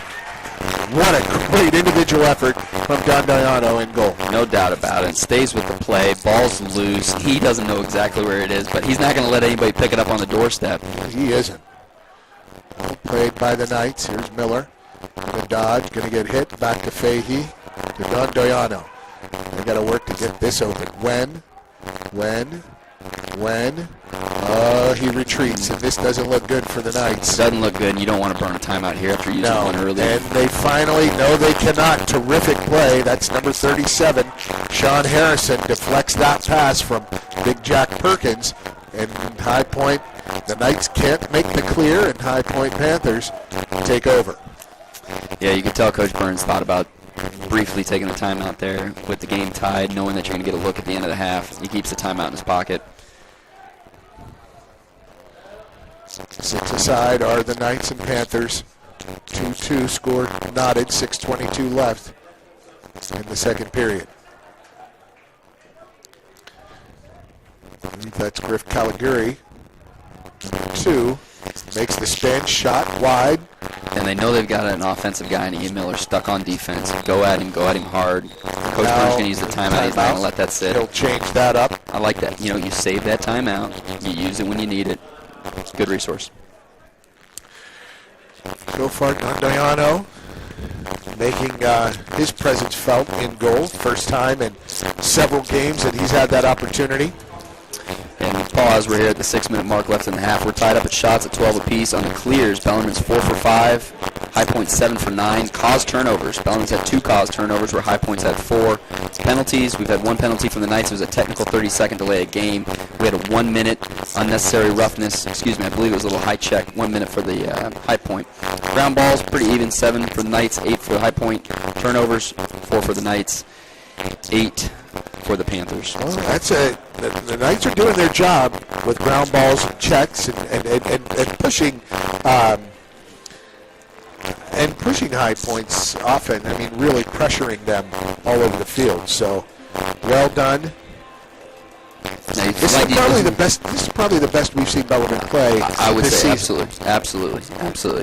What a great individual effort from Gondoiano in goal. No doubt about it. Stays with the play. Ball's loose. He doesn't know exactly where it is, but he's not going to let anybody pick it up on the doorstep. He isn't. Well played by the Knights. Here's Miller. Going to dodge. Going to get hit. Back to Fahey. To Gondoiano. They got to work to get this open. When? He retreats, and this doesn't look good for the Knights. It doesn't look good, and you don't want to burn a timeout here after using one early. And they finally know they cannot. Terrific play. That's number 37. Sean Harrison deflects that pass from Big Jack Perkins. And High Point, the Knights can't make the clear, and High Point Panthers take over. Yeah, you can tell Coach Burns thought about briefly taking the timeout there with the game tied, knowing that you're going to get a look at the end of the half. He keeps the timeout in his pocket. 6 aside are the Knights and Panthers. 2-2 score knotted, 6:22 left in the second period. I believe that's Griff Caliguri. Number 2 makes the spin, shot wide. And they know they've got an offensive guy in Ian Miller stuck on defense. Go at him hard. Coach Burns going to use the timeout. He's not going to let that sit. He'll change that up. I like that. You save that timeout. You use it when you need it. Good resource. So far, Gondoiano making his presence felt in goal. First time in several games that he's had that opportunity. And we pause. We're here at the 6-minute mark left in the half. We're tied up at shots at 12 apiece. On the clears, Bellarmine's 4 for 5. High Point 7 for 9. Caused turnovers. Bellarmine's had 2 caused turnovers, where High Point's had 4. Penalties, we've had 1 penalty from the Knights. It was a technical 30-second delay of game. We had a 1-minute unnecessary roughness. I believe it was a little high check. 1 minute for the High Point. Ground balls, pretty even. 7 for the Knights, 8 for the High Point. Turnovers, 4 for the Knights, 8 for the Panthers. Well, that's the Knights are doing their job with ground balls and checks and pushing High Points often. I mean, really pressuring them all over the field. So, well done. This is probably the best we've seen Bellarmine play. I would this say season. absolutely.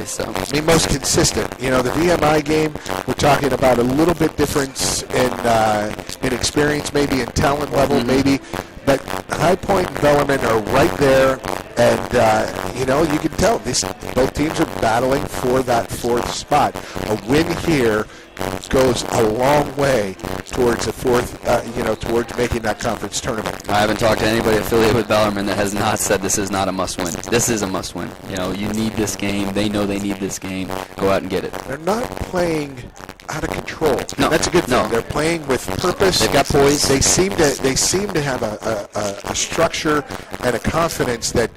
So I mean, most consistent. The VMI game, we're talking about a little bit difference in experience, maybe in talent level, maybe. But High Point and Bellarmine are right there And, you can tell both teams are battling for that fourth spot. A win here goes a long way towards a fourth, towards making that conference tournament. I haven't talked to anybody affiliated with Bellarmine that has not said this is not a must-win. This is a must-win. You need this game. They know they need this game. Go out and get it. They're not playing out of control. No, that's a good thing. no. They're playing with purpose. They've got poise. They seem to have a structure and a confidence that,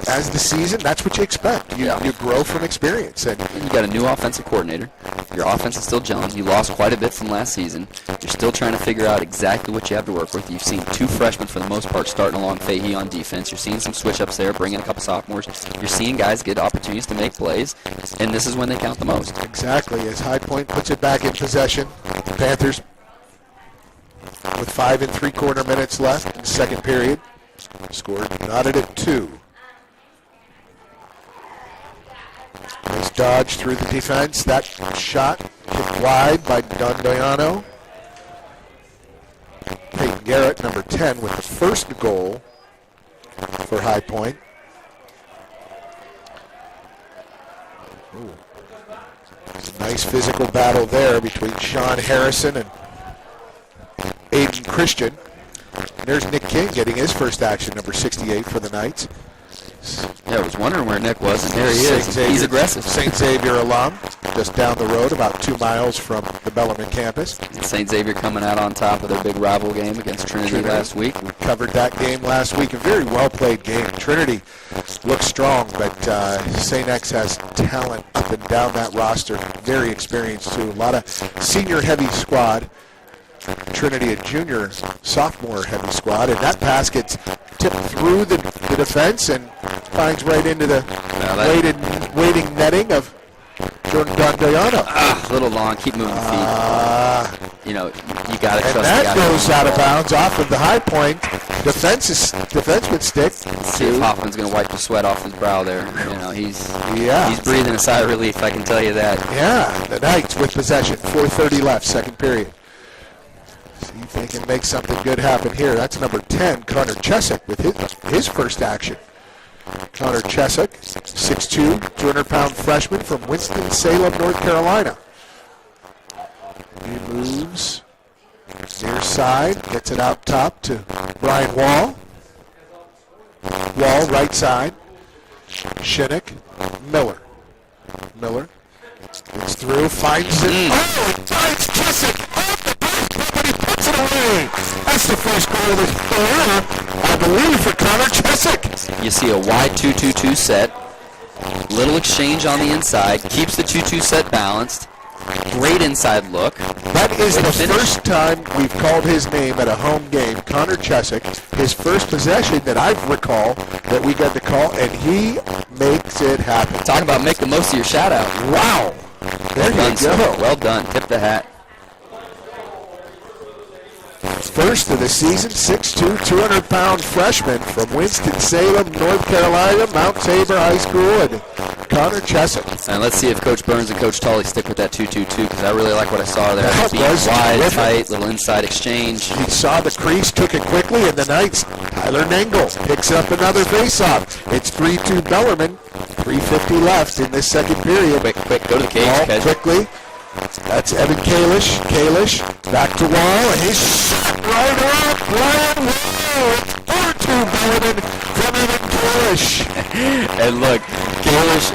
as the season, that's what you expect. You grow from experience. And you got a new offensive coordinator. Your offense is still gelling. You lost quite a bit from last season. You're still trying to figure out exactly what you have to work with. You've seen two freshmen, for the most part, starting along Fahey on defense. You're seeing some switch-ups there, bringing a couple sophomores. You're seeing guys get opportunities to make plays, and this is when they count the most. Exactly. As High Point puts it back in possession, Panthers with 5 3/4 minutes left in the second period. Scored knotted at 2. Nice dodge through the defense. That shot kicked wide by Dondoyano. Peyton Garrett, number 10, with the first goal for High Point. Ooh. There's a nice physical battle there between Sean Harrison and Aiden Christian. And there's Nick King getting his first action, number 68 for the Knights. Yeah, I was wondering where Nick was, and there he is. He's aggressive. St. Xavier alum, just down the road, about 2 miles from the Bellarmine campus. St. Xavier coming out on top of their big rival game against Trinity last week. We covered that game last week. A very well-played game. Trinity looks strong, but St. X has talent up and down that roster. Very experienced, too. A lot of senior-heavy squad. Trinity, a junior, sophomore heavy squad, and that pass gets tipped through the defense and finds right into the waiting netting of Jordan Dondoyano. A little long. Keep moving feet. You got to trust the guy. And that goes out of bounds off of the High Point defenseman stick. See if Hoffman's going to wipe the sweat off his brow there. He's breathing a sigh of relief, I can tell you that. Yeah, the Knights with possession. 4:30 left, second period. See if they can make something good happen here. That's number 10, Connor Chesick, with his first action. Connor Chesick, 6'2", 200-pound freshman from Winston-Salem, North Carolina. He moves near side, gets it out top to Brian Wall. Wall, right side. Shinnick, Miller. Miller gets through, finds it. Oh, it finds Chesick. That's the first goal of the career, I believe, for Connor Chesick. You see a wide 2-2-2 set. Little exchange on the inside. Keeps the 2-2 set balanced. Great inside look. That is the first time we've called his name at a home game, Connor Chesick. His first possession that I recall that we got to call, and he makes it happen. Talk about make the most of your shout-out. Wow. There you go. Well done. Tip the hat. First of the season, 6'2", 200-pound freshman from Winston-Salem, North Carolina, Mount Tabor High School, and Connor Chesick. And let's see if Coach Burns and Coach Tully stick with that 2-2-2, because I really like what I saw there. That Being was wide, terrific. tight, little inside exchange. He saw the crease, took it quickly, and the Knights, Tyler Nengel picks up another faceoff. It's 3-2 Bellarmine, 3:50 left in this second period. Quick, go to the cage. Ball quickly. That's Evan Kalish. Kalish back to Wall, and he's shot right up. Brian Wall. It's 4-2 Bellarmine from Evan Kalish. And look, Kalish,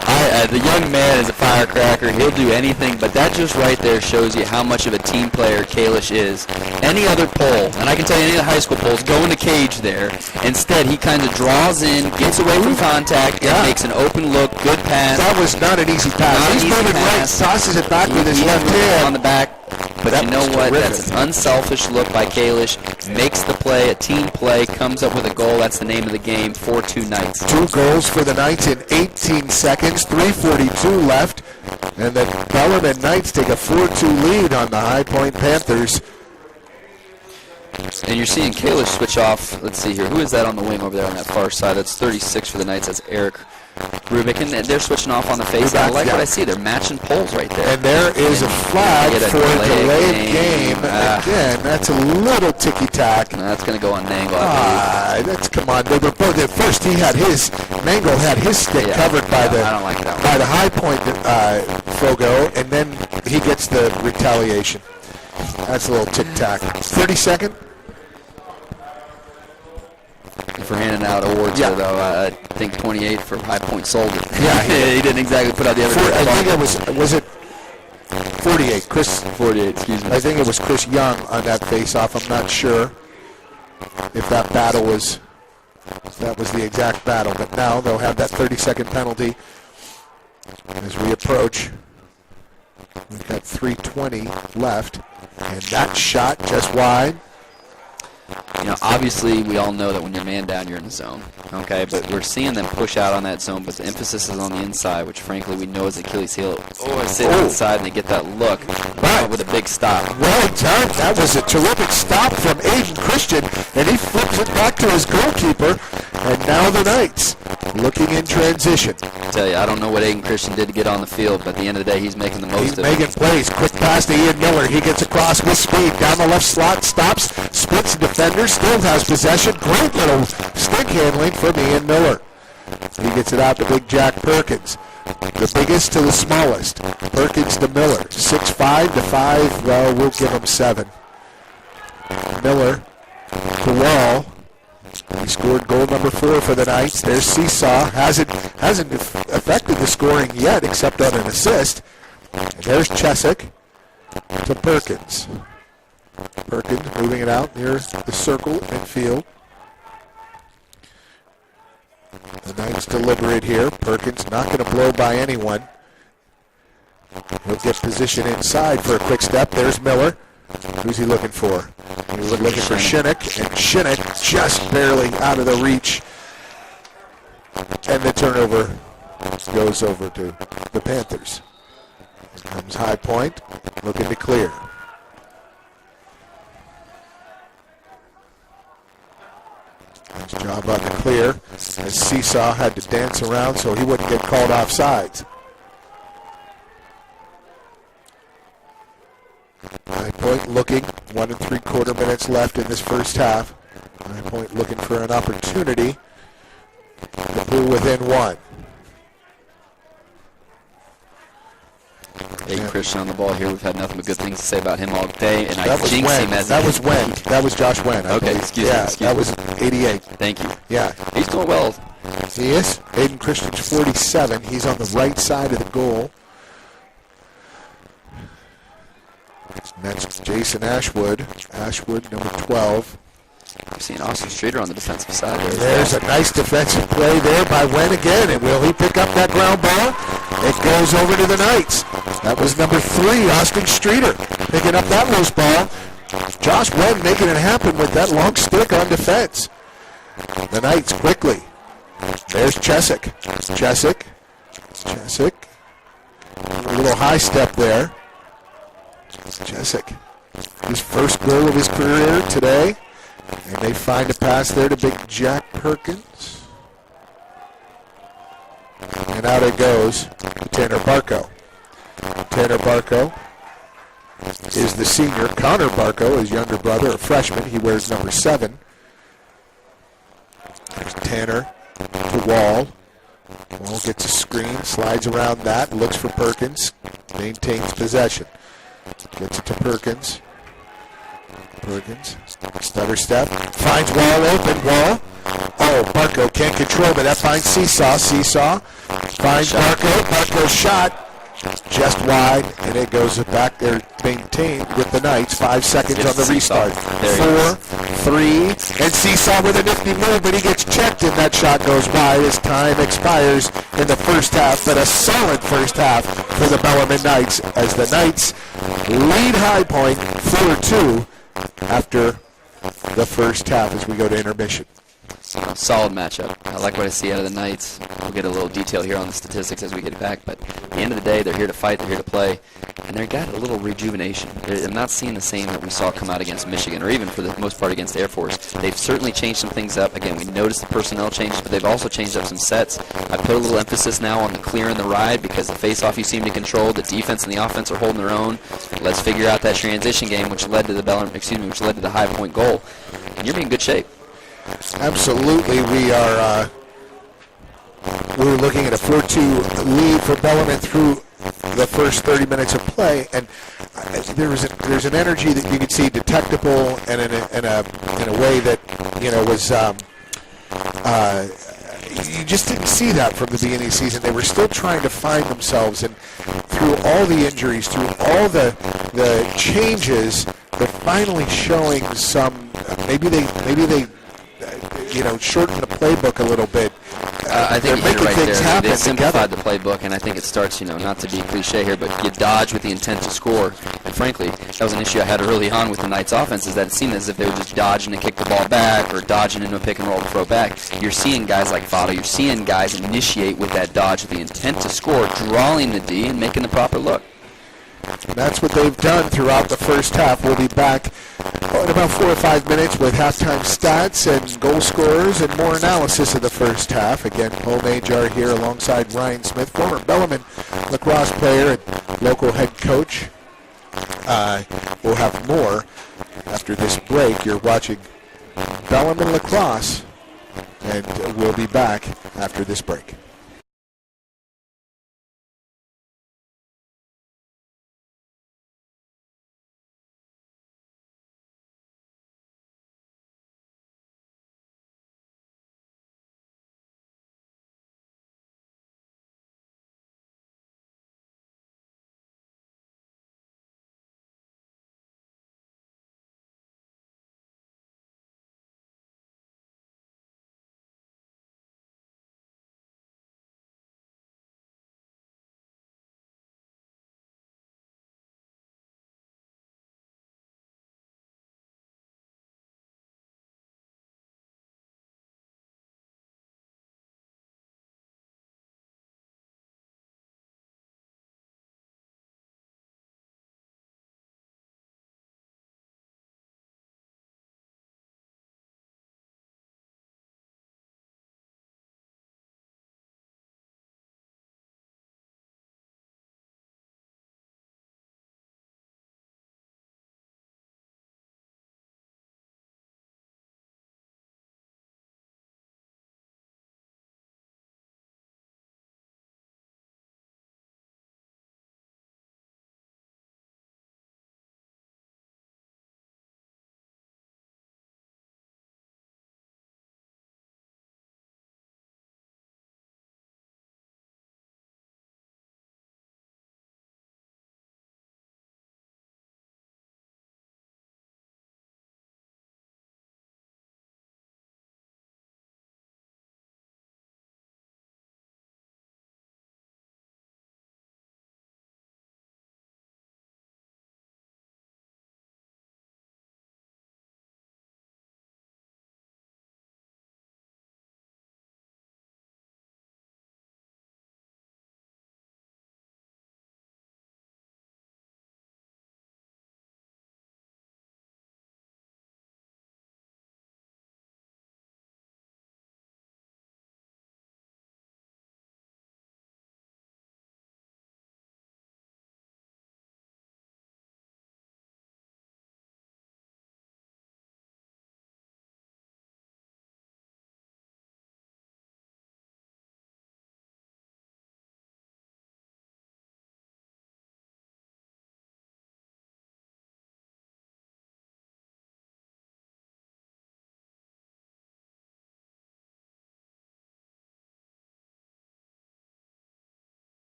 the young man is a firecracker. He'll do anything, but that just right there shows you how much of a team player Kalish is. Any other poll, and I can tell you any of the high school polls, go in the cage there. Instead, he kind of draws in, gets away from contact, and makes an open look, good pass. That was not an easy pass. He's moving right, tosses it back with his left hand. On the back. But you know what? Terrific. That's an unselfish look by Kalish. Makes the play, a team play, comes up with a goal. That's the name of the game. 4-2 Knights. 2 goals for the Knights in 18 seconds. 3:42 left. And the Bellarmine Knights take a 4-2 lead on the High Point Panthers. And you're seeing Kalish switch off. Let's see here. Who is that on the wing over there on that far side? That's 36 for the Knights. That's Eric Rubik, and they're switching off on the face. I like what I see. They're matching poles right there. And there is a flag for a delayed game. Again, that's a little ticky-tack. That's going to go on Nangle. Come on. They were both, at first Mangle had his stick covered by the high point Fogo, and then he gets the retaliation. That's a little tic-tac. 30-second? If we're handing out awards here, though, I think 28 for High Point Soldier. Yeah, he didn't exactly put out the other. I think was it 48? 48, excuse me. I think it was Chris Young on that face-off. I'm not sure if that was the exact battle. But now they'll have that 30-second penalty as we approach. We've got 3:20 left, and that shot just wide. Obviously, we all know that when you're man down, you're in the zone, okay? But we're seeing them push out on that zone, but the emphasis is on the inside, which, frankly, we know is Achilles' heel. I sit inside, and they get that look with a big stop. Well done. That was a terrific stop from Aiden Christian, and he flips it back to his goalkeeper, and now the Knights looking in transition. I tell you, I don't know what Aiden Christian did to get on the field, but at the end of the day, he's making the most of it. He's making plays. Quick pass to Ian Miller. He gets across with speed. Down the left slot, stops, splits the defender, still has possession. Great little stick handling from Ian Miller. He gets it out to Big Jack Perkins. The biggest to the smallest. Perkins to Miller. 6'5" to 5. Well, we'll give him 7. Miller to Wall. He scored goal number 4 for the Knights. There's Seesaw. Hasn't affected the scoring yet except on an assist. And there's Chesick to Perkins. Perkins moving it out near the circle and field. The Knights deliberate here. Perkins not going to blow by anyone. He'll get position inside for a quick step. There's Miller. Who's he looking for? He's looking for Shinnick, and Shinnick just barely out of the reach. And the turnover goes over to the Panthers. Here comes High Point, looking to clear. Nice job on the clear, as Seesaw had to dance around so he wouldn't get called offsides. High Point looking, 1 3/4 minutes left in this first half. High Point looking for an opportunity to pull within 1. Aiden Christian on the ball here. We've had nothing but good things to say about him all day, and That was Josh Wen. Okay, excuse me. That was 88. Thank you. Yeah. He's doing well. He is. Aiden Christian's 47. He's on the right side of the goal. Next, Jason Ashwood. Ashwood, number 12. We're seeing Austin Streeter on the defensive side. There's a nice defensive play there by Wen again, and will he pick up that ground ball? It goes over to the Knights. That was number 3, Austin Streeter, picking up that loose ball. Josh Wen making it happen with that long stick on defense. The Knights quickly. There's Chesick. Chesick. A little high step there. Chesick. His first goal of his career today. And they find a pass there to Big Jack Perkins. And out it goes to Tanner Barco. Tanner Barco is the senior. Connor Barco, his younger brother, a freshman. He wears number 7. There's Tanner to Wall. Wall gets a screen, slides around that, looks for Perkins, maintains possession. Gets it to Perkins. Perkins, stutter step, finds Wall open. Wall. Oh, Barco can't control, but that finds Seesaw. Seesaw finds Barco. Barco's shot just wide, and it goes back there, maintained with the Knights. 5 seconds on the restart. 4, 3, and Seesaw with a nifty move, but he gets checked, and that shot goes wide as time expires in the first half. But a solid first half for the Bellarmine Knights as the Knights lead High Point 4-2 after the first half as we go to intermission. Solid matchup. I like what I see out of the Knights. We'll get a little detail here on the statistics as we get back, but at the end of the day, they're here to fight, they're here to play, and they got a little rejuvenation. I'm not seeing the same that we saw come out against Michigan, or even for the most part against Air Force. They've certainly changed some things up. Again, we noticed the personnel changes, but they've also changed up some sets. I put a little emphasis now on the clear and the ride, because the face-off you seem to control, the defense and the offense are holding their own. Let's figure out that transition game, which led to the high point goal. And you're in good shape. Absolutely, we're looking at a 4-2 lead for Bellarmine through the first 30 minutes of play, and there's an energy that you could see detectable, and in a way that was you just didn't see that from the beginning of the season. They were still trying to find themselves, and through all the injuries, through all the changes, they're finally showing some. Maybe they shortened the playbook a little bit. I think they're making right things there. happen They simplified together. the playbook, and I think it starts, not to be cliche here, but you dodge with the intent to score. And frankly, that was an issue I had early on with the Knights offense, is that it seemed as if they were just dodging to kick the ball back or dodging into a pick and roll to throw back. You're seeing guys like Votto, you're seeing guys initiate with that dodge with the intent to score, drawing the D and making the proper look. And that's what they've done throughout the first half. We'll be back in about 4 or 5 minutes with halftime stats and goal scorers and more analysis of the first half. Again, Paul Najar here alongside Ryan Smith, former Bellarmine lacrosse player and local head coach. We'll have more after this break. You're watching Bellarmine Lacrosse, and we'll be back after this break.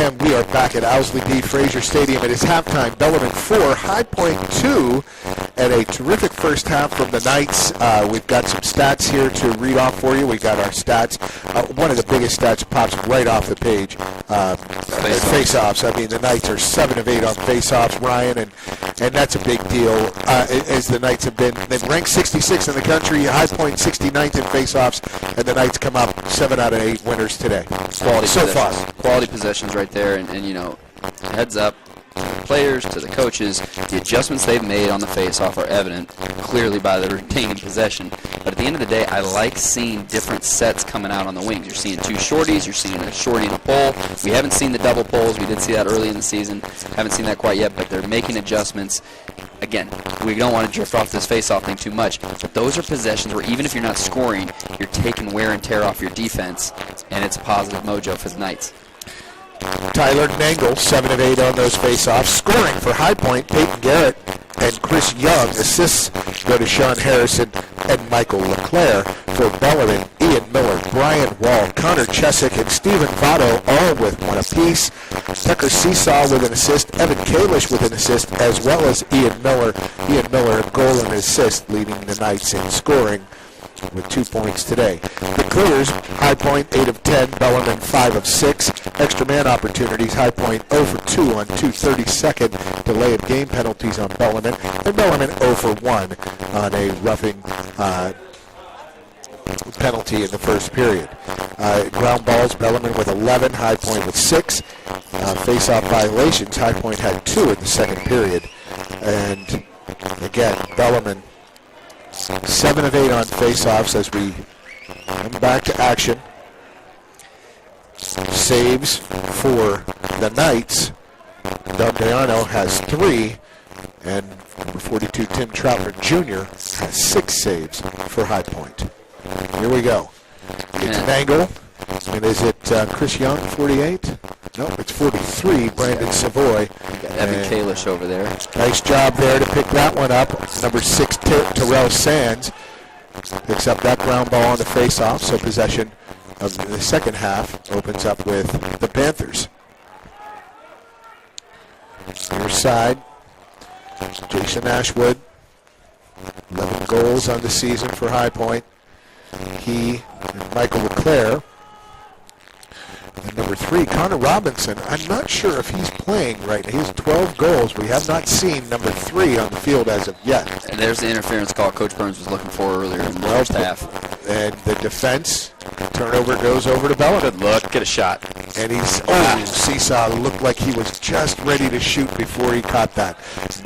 p.m. We are back at Owsley B. Frazier Stadium. It is halftime. Bellarmine 4, High Point 2, and a terrific first half from the Knights. We've got some stats here to read off for you. We got our stats. One of the biggest stats pops right off the page. Face-offs. I mean, the Knights are 7 of 8 on face-offs, Ryan, and that's a big deal. As the Knights they've ranked 66th in the country. High Point 69th in face-offs, and the Knights come up 7 out of 8 winners today. Quality so possessions. far. Quality possessions right there, and you know, heads up to the players, to the coaches, the adjustments they've made on the face-off are evident clearly by the retaining possession. But at the end of the day, I like seeing different sets coming out on the wings. You're seeing 2 shorties, you're seeing a shorty and a pole. We haven't seen the double poles. We did see that early in the season. Haven't seen that quite yet, but they're making adjustments. Again, we don't want to drift off this face-off thing too much, but those are possessions where even if you're not scoring, you're taking wear and tear off your defense, and it's a positive mojo for the Knights. Tyler Nangle, 7 of 8 on those face-offs. Scoring for High Point, Peyton Garrett and Chris Young. Assists go to Sean Harrison and Michael LeClaire. For Bellarmine, Ian Miller, Brian Wall, Connor Chesick, and Stephen Votto, all with 1 apiece. Tucker Seesaw with an assist, Evan Kalish with an assist, as well as Ian Miller. Ian Miller, a goal and assist, leading the Knights in scoring with 2 points today. The Clears, High Point 8 of 10, Bellarmine 5 of 6. Extra man opportunities, High Point 0 for 2 on 2 32nd delay of game penalties on Bellarmine, and Bellarmine 0 for 1 on a roughing penalty in the first period. Ground balls, Bellarmine with 11, High Point with 6. Face-off violations, High Point had 2 in the second period. And again, Bellarmine 7 of 8 on face-offs as we come back to action. Saves for the Knights. Domdeano has 3, and number 42, Tim Troutner Jr. has 6 saves for High Point. Here we go. It's Nangle, and is it Chris Young, 48? No, it's 43, Brandon Savoy. Evan Kalish over there. Nice job there to pick that one up. Number 6, Terrell Sands picks up that ground ball on the face-off, so possession of the second half opens up with the Panthers. Near side, Jason Ashwood, 11 goals on the season for High Point. He and Michael LeClaire. And number 3, Connor Robinson. I'm not sure if he's playing right now. He has 12 goals. We have not seen number 3 on the field as of yet. And there's the interference call Coach Burns was looking for earlier in the first half. And the defense, turnover goes over to Bellarmine. Good look, get a shot. And Seesaw looked like he was just ready to shoot before he caught that.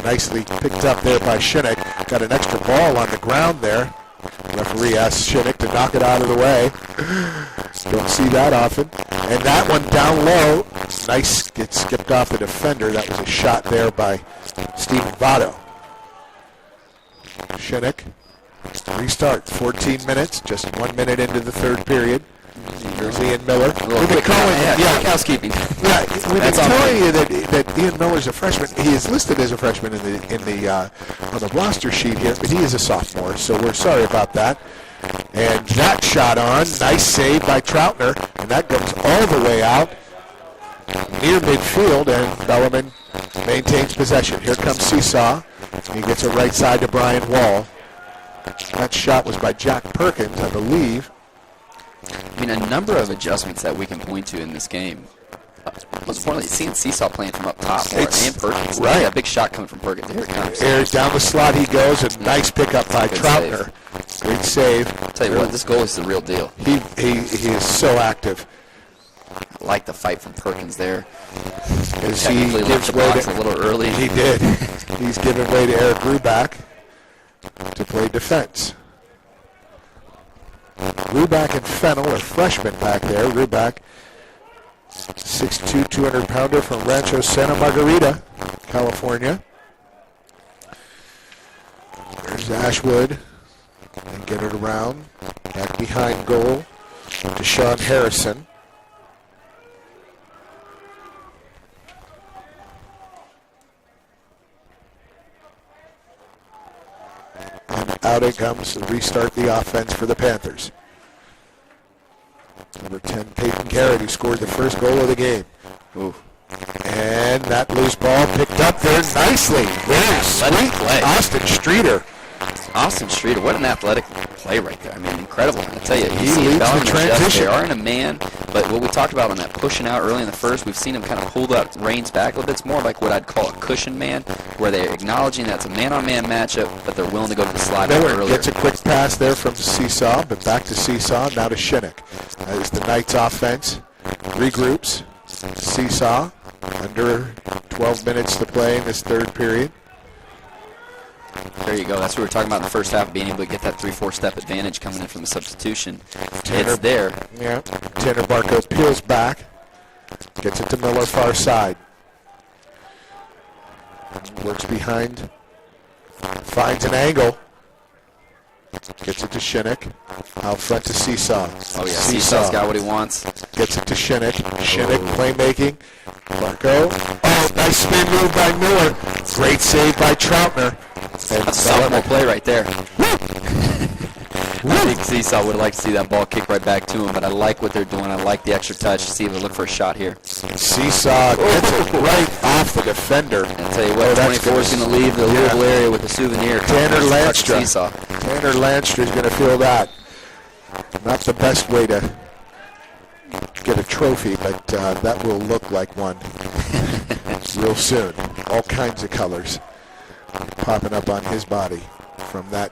Nicely picked up there by Shinnick. Got an extra ball on the ground there. Referee asks Shinnick to knock it out of the way. Don't see that often. And that one down low. Nice, gets skipped off the defender. That was a shot there by Stephen Votto. Shinnick, restart, 14 minutes, just 1 minute into the third period. Here's Ian Miller. We've been calling, housekeeping. Yeah, we've been telling you that Ian Miller's a freshman. He is listed as a freshman on the roster sheet here, but he is a sophomore, so we're sorry about that. And that shot on, nice save by Troutner, and that goes all the way out near midfield, and Bellarmine maintains possession. Here comes Seesaw. He gets it right side to Brian Wall. That shot was by Jack Perkins, I believe. I mean, a number of adjustments that we can point to in this game. Most importantly, seeing Seesaw playing from up top and Perkins. Right. A big shot coming from Perkins. Here it comes. Airs down the slot he goes, and nice pickup by Troutner. Great save. I'll tell you what, this goal is the real deal. He is so active. I like the fight from Perkins there. As he gives the way box a little early. He did. He's given way to Eric Ruback to play defense. Ruback and Fennel are freshmen back there. Ruback, 6'2", 200-pounder from Rancho Santa Margarita, California. There's Ashwood. And get it around. Back behind goal to Sean Harrison. And out it comes to restart the offense for the Panthers. Number 10, Peyton Garrett, who scored the first goal of the game. Ooh. And that loose ball picked up there nicely. Very sweet play. Austin Streeter. What an athletic play right there. I mean, incredible. I tell you, He leads the transition. They are in a man, but what we talked about on that pushing out early in the first, we've seen him kind of pull that reins back a little bit. It's more like what I'd call a cushion man, where they're acknowledging that's a man-on-man matchup, but they're willing to go to the slide Miller gets a quick pass there from Seesaw, but back to Seesaw, now to Shinnick. As the Knights offense regroups. Seesaw, under 12 minutes to play in this third period. There you go. That's what we were talking about in the first half, being able to get that 3-4 step advantage coming in from the substitution. It's there. Yeah. Tanner Barco peels back, gets it to Miller far side. Works behind, finds an angle. Gets it to Shinnick. Out front to Seesaw. Oh, yeah. Seesaw's got what he wants. Gets it to Shinnick. Shinnick playmaking. Barco. Oh, nice spin move by Miller. Great save by Troutner. And a sophomore play right there. I think Seesaw would like to see that ball kick right back to him, but I like what they're doing. I like the extra touch. See if they look for a shot here. Seesaw gets it right off the defender. I'll tell you what, 24 is going to leave the Louisville area with a souvenir. Tanner Landstra is going to feel that. Not the best way to get a trophy, but that will look like one real soon. All kinds of colors popping up on his body from that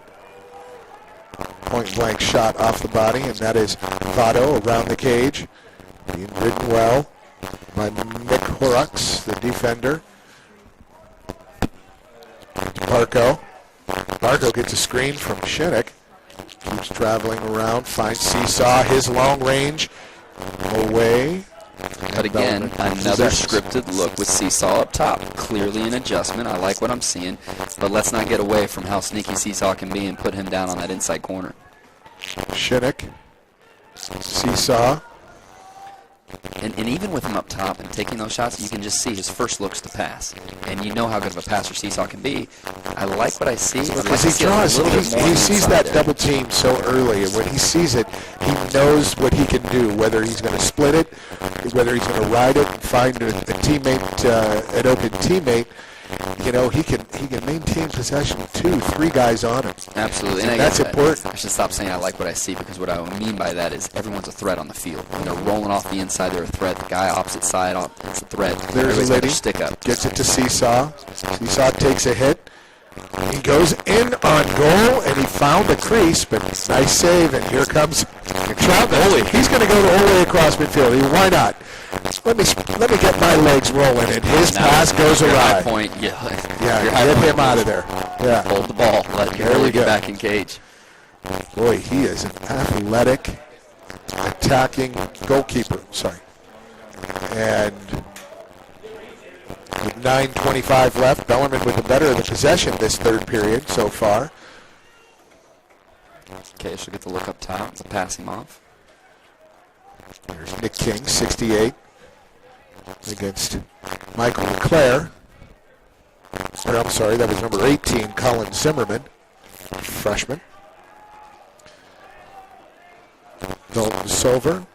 point-blank shot off the body, and that is Votto around the cage, being ridden well by Mick Horrocks, the defender. Barco gets a screen from Shinnick. Keeps traveling around, finds Seesaw, his long range away. But again, another scripted look with Seesaw up top. Clearly an adjustment. I like what I'm seeing. But let's not get away from how sneaky Seesaw can be and put him down on that inside corner. Shinnick, Seesaw. And even with him up top and taking those shots, you can just see his first looks to pass. And you know how good of a passer Seesaw can be. I like what I see. Because he sees that double team so early, and when he sees it, he knows what he can do, whether he's going to split it, whether he's going to ride it and find a teammate, an open teammate. You know, he can maintain possession with 2-3 guys on him. Absolutely. And that's important. I should stop saying I like what I see, because what I mean by that is everyone's a threat on the field. When they're rolling off the inside, they're a threat. The guy opposite side, it's a threat. There's a lady. Stick up. Gets it to Seesaw. Seesaw takes a hit. He goes in on goal, and he found the crease, but nice save, and here comes Troutner. He's going to go all the way across midfield. Why not? Let me get my legs rolling, and his pass goes awry. High point, get him out of there. Yeah, hold the ball. Let him really get back in cage. Boy, he is an athletic, attacking goalkeeper. And with 9:25 left, Bellarmine with the better of the possession this third period so far. Okay, she'll get the look up top to pass him off. There's Nick King, 68, against Michael LeClaire. I'm sorry, that was number 18, Colin Zimmerman, freshman. Dalton Silver.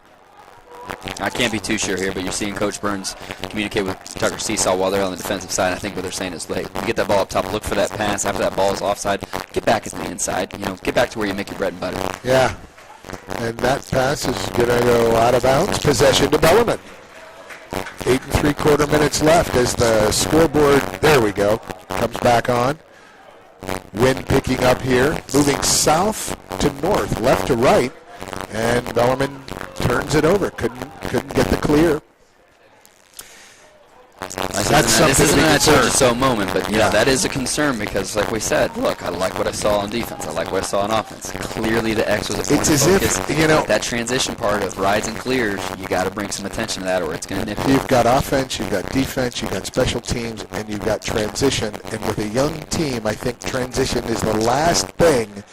I can't be too sure here, but you're seeing Coach Burns communicate with Tucker Seesaw while they're on the defensive side. I think what they're saying is, hey, you get that ball up top, look for that pass. After that ball is offside, get back at the inside. Get back to where you make your bread and butter. Yeah, and that pass is going to go out of bounds. Possession to Bellarmine. 8 3/4 minutes left as the scoreboard, there we go, comes back on. Wind picking up here, moving south to north, left to right, and Bellarmine turns it over. Couldn't get the clear. This isn't a told you so moment, but that is a concern, because, like we said, look, I like what I saw on defense. I like what I saw on offense. Clearly, the X was a point of focus. That transition part of rides and clears, you got to bring some attention to that, or it's going to nip you. You've got offense, you've got defense, you've got special teams, and you've got transition. And with a young team, I think transition is the last thing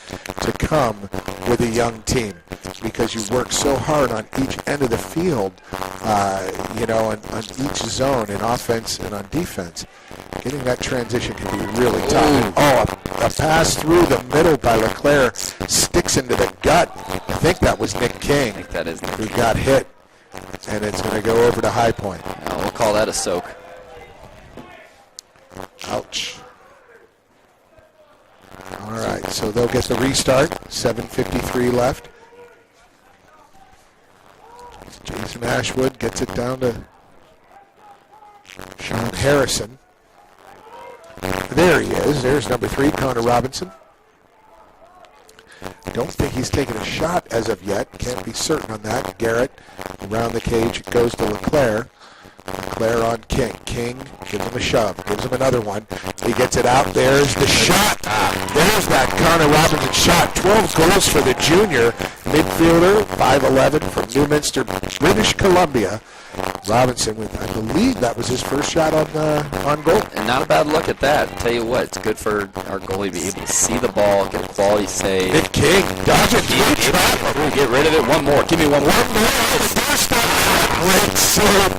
to come with a young team, because you work so hard on each end of the field, on each zone in offense and on defense. Getting that transition can be really tough. A pass through the middle by LeClaire sticks into the gut. I think that was Nick King. I think that is Nick who got hit, and it's going to go over to High Point. We'll call that a soak. Ouch. All right, so they'll get the restart. 7:53 left. Jason Ashwood gets it down to Sean Harrison. There he is. There's number 3, Connor Robinson. Don't think he's taken a shot as of yet. Can't be certain on that. Garrett around the cage. It goes to LeClaire. LeClaire on King. King gives him a shove. Gives him another one. He gets it out. There's the shot. There's that Connor Robinson shot. 12 goals for the junior midfielder. 5'11" from Newminster, British Columbia. Robinson, with, I believe that was his first shot on goal. And not a bad look at that. Tell you what, it's good for our goalie to be able to see the ball, get a quality save. Nick King, dodge it. Get rid of it. One more. Give me one more. Great save.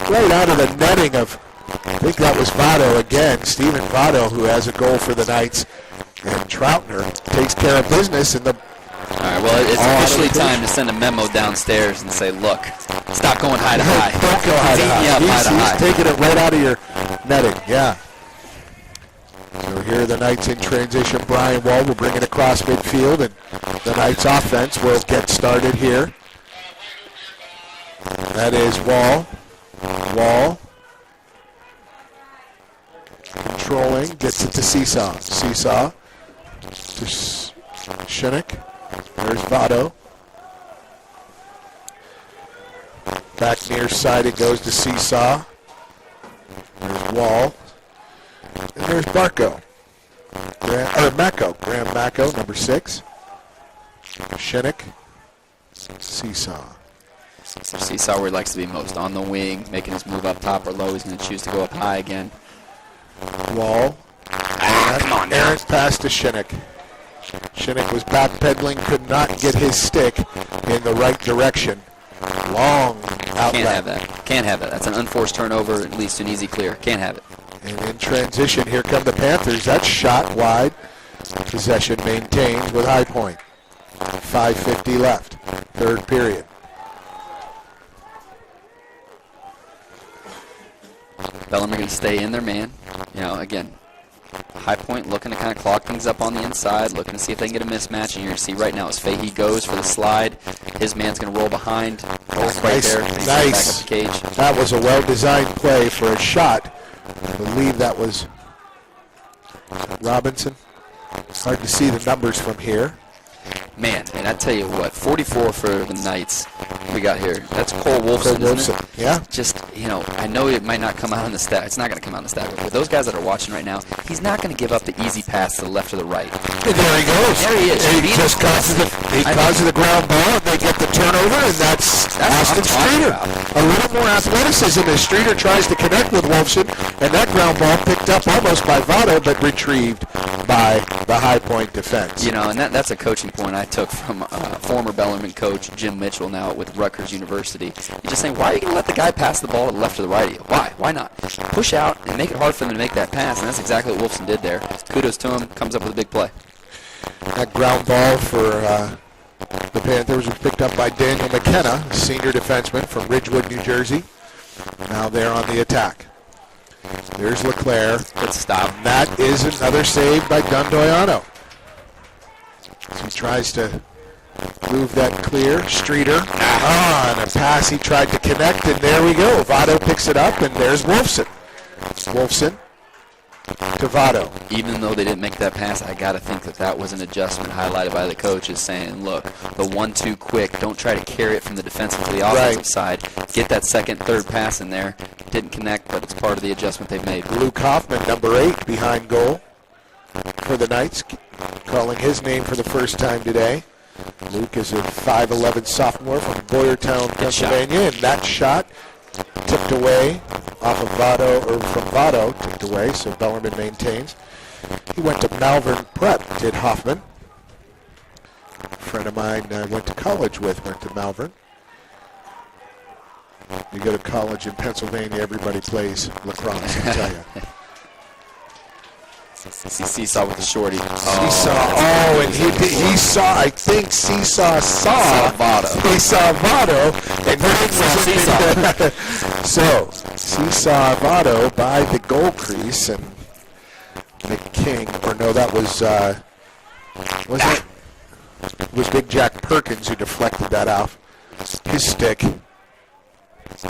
Right out of the netting of, I think that was Votto again. Stephen Votto, who has a goal for the Knights. And Troutner takes care of business in the. All right, well, it's officially time to send a memo downstairs and say, look, stop going high to high. Don't go high to high. He's taking it right out of your netting, yeah. So here are the Knights in transition. Brian Wall will bring it across midfield, and the Knights offense will get started here. That is Wall. Wall. Controlling, gets it to Seesaw. Seesaw to Shinnick. There's Votto. Back near side it goes to Seesaw. There's Wall. And there's Barco. Mako. Graham Mako, number 6. Shinnick. Seesaw. Seesaw where he likes to be most, on the wing, making his move up top or low. He's going to choose to go up high again. Wall. Come on now. Errant pass to Shinnick. Shinnick was backpedaling, could not get his stick in the right direction. Long outlet. Can't have that. Can't have that. That's an unforced turnover, at least an easy clear. Can't have it. And in transition, here come the Panthers. That's shot wide. Possession maintained with High Point. 5:50 left. Third period. Bellarmine going to stay in their man. You know, again, High Point looking to kind of clog things up on the inside, looking to see if they can get a mismatch. And you're going to see right now as Fahey goes for the slide, his man's going to roll behind. Right there. Nice. Back up the cage. That was a well-designed play for a shot. I believe that was Robinson. Hard to see the numbers from here. Man, and I tell you what, 44 for the Knights we got here. That's Cole Wolfson, isn't it? Yeah. Just, you know, I know it might not come out in the stat. It's not going to come out in the stat. But for those guys that are watching right now, he's not going to give up the easy pass to the left or the right. And there he goes. There he is. He just causes the ground ball, and they get the turnover, and that's Austin Streeter. A little more athleticism as Streeter tries to connect with Wolfson, and that ground ball picked up almost by Votto, but retrieved by the High Point defense. You know, and that's a coaching point I took from former Bellarmine coach Jim Mitchell, now with Rutgers University. He's just saying, why are you going to let the guy pass the ball to the left or the right of you? Why? Why not? Push out and make it hard for them to make that pass, and that's exactly what Wolfson did there. Kudos to him. Comes up with a big play. That ground ball for the Panthers was picked up by Daniel McKenna, senior defenseman from Ridgewood, New Jersey. Now they're on the attack. There's LeClaire. Good stop. And that is another save by Dundoiano. So he tries to move that clear. Streeter. And a pass he tried to connect, and there we go. Votto picks it up, and there's Wolfson. Wolfson to Votto. Even though they didn't make that pass, I got to think that was an adjustment highlighted by the coach, is saying, look, the 1-2 quick, don't try to carry it from the defensive to the offensive side. Get that second, third pass in there. Didn't connect, but it's part of the adjustment they've made. Luke Hoffman, number 8, behind goal for the Knights, calling his name for the first time today. Luke is a 5'11 sophomore from Boyertown, Pennsylvania, and that shot tipped away off of Votto, or from Votto, tipped away, so Bellarmine maintains. He went to Malvern Prep, did Hoffman. A friend of mine I went to college with, went to Malvern. You go to college in Pennsylvania, everybody plays lacrosse, I tell you. Seesaw with the shorty. Seesaw. And he saw, I think Seesaw saw Votto. He saw Votto, and then was Seesaw. So, Seesaw Votto by the goal crease, and Nick King, or no, that was it was Big Jack Perkins who deflected that off his stick.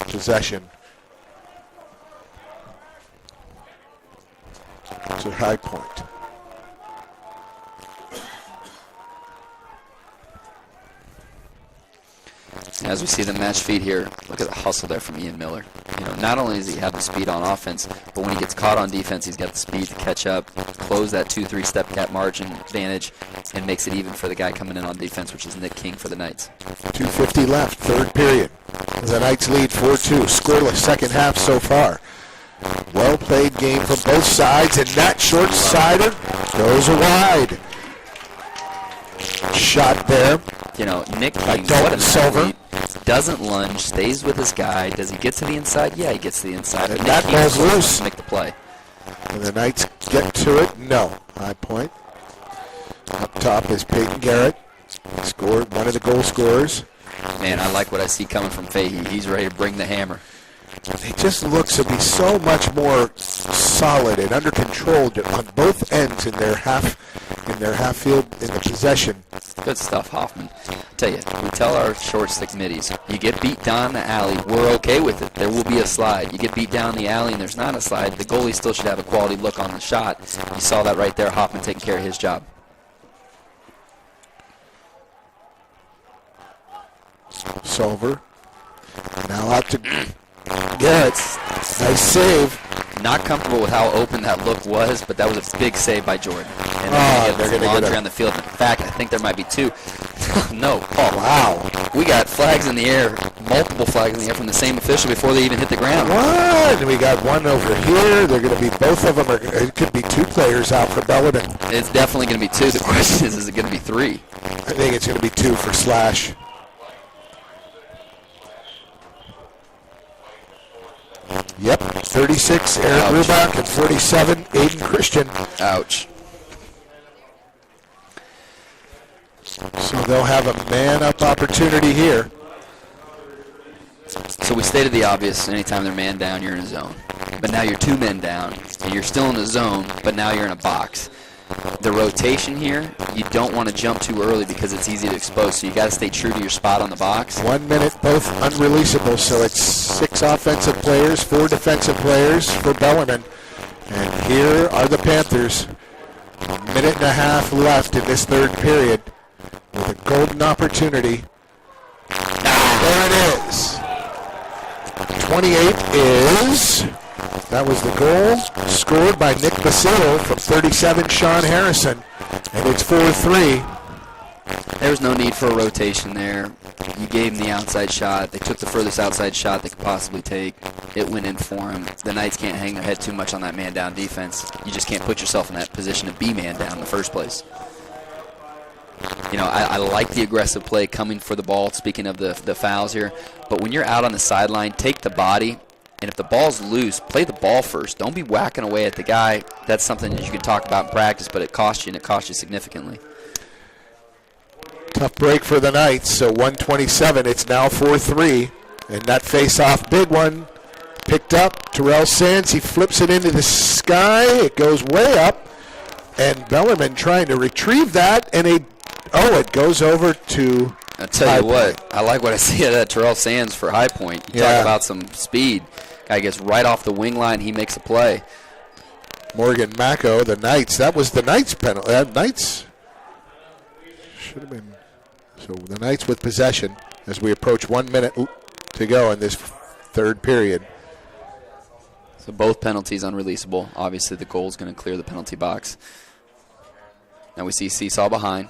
Possession to High Point. As we see the match feed here, look at the hustle there from Ian Miller. Not only does he have the speed on offense, but when he gets caught on defense, he's got the speed to catch up, close that 2-3 step gap margin advantage, and makes it even for the guy coming in on defense, which is Nick King for the Knights. 2:50 left, third period. The Knights lead 4-2. Scoreless second half so far. Well-played game from both sides, and that short-sider goes wide. Shot there. Nick King, what an athlete, doesn't lunge, stays with his guy. Does he get to the inside? Yeah, he gets to the inside. And that ball's loose. To make the play. And the Knights get to it. No. High Point. Up top is Peyton Garrett. He scored, one of the goal scorers. Man, I like what I see coming from Fahey. He's ready to bring the hammer. He just looks to be so much more solid and under control on both ends in their half field in the possession. Good stuff, Hoffman. I tell you, we tell our short stick middies, you get beat down the alley, we're okay with it. There will be a slide. You get beat down the alley and there's not a slide, the goalie still should have a quality look on the shot. You saw that right there, Hoffman taking care of his job. Silver. Now out to Garrett. Nice save. Not comfortable with how open that look was, but that was a big save by Jordan. And they're going to laundry on the field. In fact, I think there might be two. No, Paul. Wow. We got flags in the air, multiple flags in the air from the same official before they even hit the ground. What? We got one over here. They're going to be, both of them, it could be two players out for Bellarmine. It's definitely going to be two. The question is it going to be three? I think it's going to be two for Slash. Yep, 36, Eric Rubach, and 47, Aiden Christian. Ouch. So they'll have a man-up opportunity here. So we stated the obvious, anytime they're man down, you're in a zone. But now you're two men down, and you're still in a zone, but now you're in a box. The rotation here, you don't want to jump too early because it's easy to expose, so you got to stay true to your spot on the box. 1 minute, both unreleasable, so it's 6 offensive players, 4 defensive players for Bellarmine. And here are the Panthers. A minute and a half left in this third period with a golden opportunity. There it is. 28 is... That was the goal scored by Nick Basil from 37, Sean Harrison. And it's 4-3. There was no need for a rotation there. You gave them the outside shot. They took the furthest outside shot they could possibly take. It went in for them. The Knights can't hang their head too much on that man-down defense. You just can't put yourself in that position to be man-down in the first place. I like the aggressive play coming for the ball, speaking of the fouls here. But when you're out on the sideline, take the body. And if the ball's loose, play the ball first. Don't be whacking away at the guy. That's something that you can talk about in practice, but it costs you, and it costs you significantly. Tough break for the Knights, so 1:27. It's now 4-3. And that face-off, big one, picked up. Terrell Sands, he flips it into the sky. It goes way up. And Bellarmine trying to retrieve that, and it goes over to I'll tell you what, I like what I see of that Terrell Sands for High Point. You talk about some speed. Guy gets right off the wing line. He makes a play. Morgan Macco, the Knights. That was the Knights penalty. Knights should have been. So the Knights with possession as we approach 1 minute to go in this third period. So both penalties unreleasable. Obviously, the goal is going to clear the penalty box. Now we see Seesaw behind.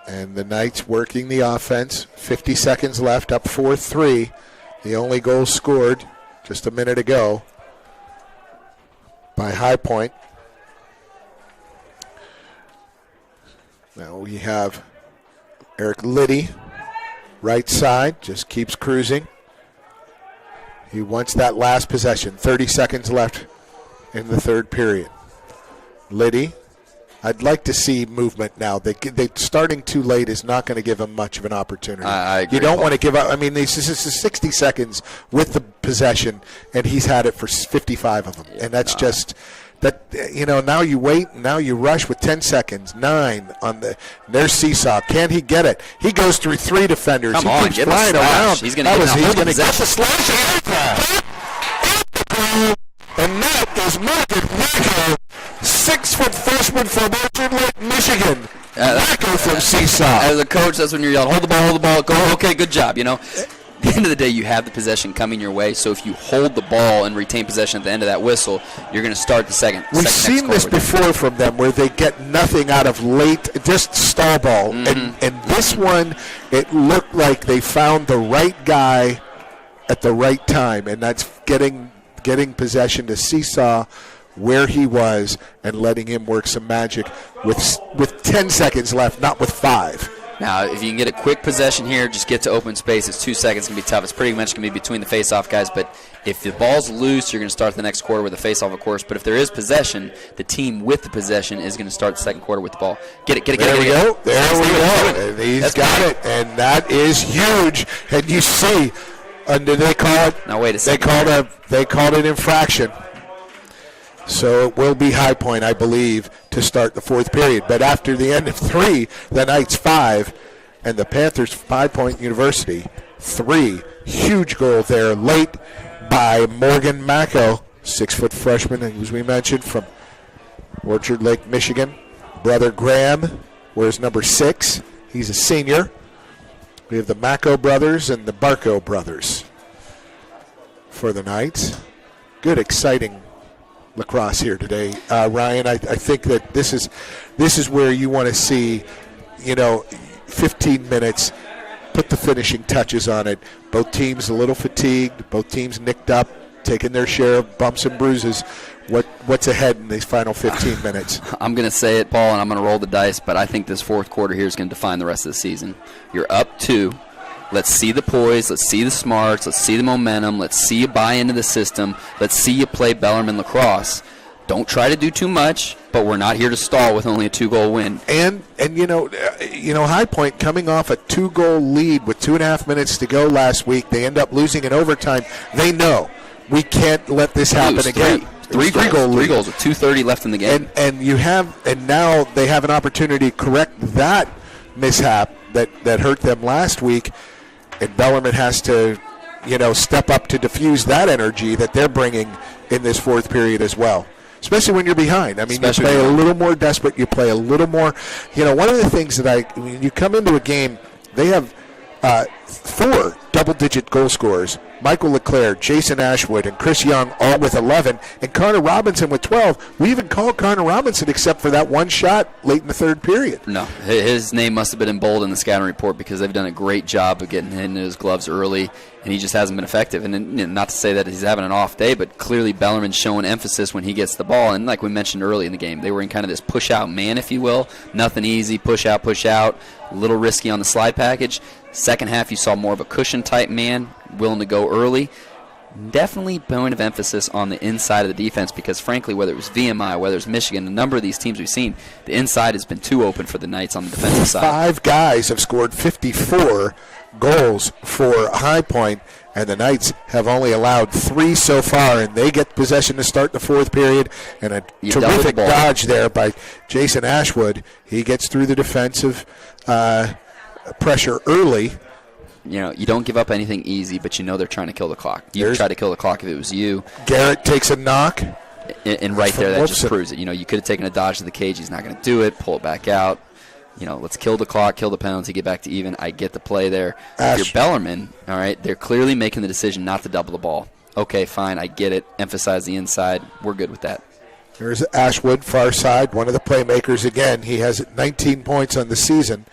And the Knights working the offense. 50 seconds left, up 4-3. The only goal scored just a minute ago by High Point. Now we have Eric Liddy, right side, just keeps cruising. He wants that last possession. 30 seconds left in the third period. Liddy I'd like to see movement now. They starting too late is not going to give them much of an opportunity. I agree, you don't Paul. want to give up. I mean, this is 60 seconds with the possession, and he's had it for 55 of them. And that's just that. Now you wait, and now you rush with 10 seconds. 9 on the. There's Seesaw. Can he get it? He goes through 3 defenders. Come he on, keeps get the flying slash. around. He's going to get the slash. And that is Morgan Wacko, 6-foot freshman from Orchard Lake, Michigan. Wacko from Seesaw. As a coach, that's when you're yelling, hold the ball, go, okay, good job, At the end of the day, you have the possession coming your way, so if you hold the ball and retain possession at the end of that whistle, you're going to start the second. We've seen this before from them where they get nothing out of late, just stall ball. Mm-hmm. And this one, it looked like they found the right guy at the right time, and that's getting possession to Seesaw where he was and letting him work some magic with 10 seconds left, not with 5. Now, if you can get a quick possession here, just get to open space. It's 2 seconds going to be tough. It's pretty much going to be between the face-off guys. But if the ball's loose, you're going to start the next quarter with a face-off, of course. But if there is possession, the team with the possession is going to start the second quarter with the ball. Get it. There we go. And he's got it. And that is huge. And you see, did they call it? Now, wait a second. They called it infraction. So it will be High Point, I believe, to start the 4th period. But after the end of 3, the Knights 5, and the Panthers 5 Point University 3. Huge goal there late by Morgan Wacko, 6-foot freshman, as we mentioned, from Orchard Lake, Michigan. Brother Graham wears number 6. He's a senior. We have the Wacko brothers and the Barco brothers for the Knights. Good, exciting lacrosse here today, Ryan. I think that this is where you want to see, 15 minutes, put the finishing touches on it. Both teams a little fatigued, both teams nicked up, taking their share of bumps and bruises. What's ahead in these final 15 minutes? I'm going to say it, Paul, and I'm going to roll the dice, but I think this 4th quarter here is going to define the rest of the season. You're up 2. Let's see the poise. Let's see the smarts. Let's see the momentum. Let's see you buy into the system. Let's see you play Bellarmine lacrosse. Don't try to do too much, but we're not here to stall with only a 2-goal win. And High Point coming off a 2-goal lead with 2.5 minutes to go last week. They end up losing in overtime. They know we can't let this happen again. Three goals with 2:30 left in the game. And now they have an opportunity to correct that mishap that hurt them last week. And Bellarmine has to, step up to diffuse that energy that they're bringing in this 4th period as well. Especially when you're behind. I mean, you play a little more desperate. You play a little more. One of the things that when you come into a game, they have 4 double-digit goal scorers. Michael Leclerc, Jason Ashwood, and Chris Young all with 11, and Connor Robinson with 12. We even called Connor Robinson except for that one shot late in the 3rd period. No, his name must have been in bold in the scouting report because they've done a great job of getting him in his gloves early, and he just hasn't been effective. And not to say that he's having an off day, but clearly Bellarmine's showing emphasis when he gets the ball. And like we mentioned early in the game, they were in kind of this push-out man, if you will. Nothing easy, push out, a little risky on the slide package. Second half, you saw more of a cushion-type man, willing to go early. Definitely point of emphasis on the inside of the defense because, frankly, whether it was VMI, whether it's Michigan, a number of these teams we've seen, the inside has been too open for the Knights on the defensive side. 5 guys have scored 54 goals for High Point, and the Knights have only allowed 3 so far, and they get possession to start the 4th period, and a terrific dodge there by Jason Ashwood. He gets through the defensive pressure early. You don't give up anything easy, but they're trying to kill the clock. You'd try to kill the clock if it was you. Garrett takes a knock. And right there, that just proves it. You could have taken a dodge to the cage. He's not going to do it. Pull it back out. Let's kill the clock, kill the penalty, get back to even. I get the play there. If you're Bellarmine, all right, they're clearly making the decision not to double the ball. Okay, fine, I get it. Emphasize the inside. We're good with that. There's Ashwood, far side, one of the playmakers again. He has 19 points on the season.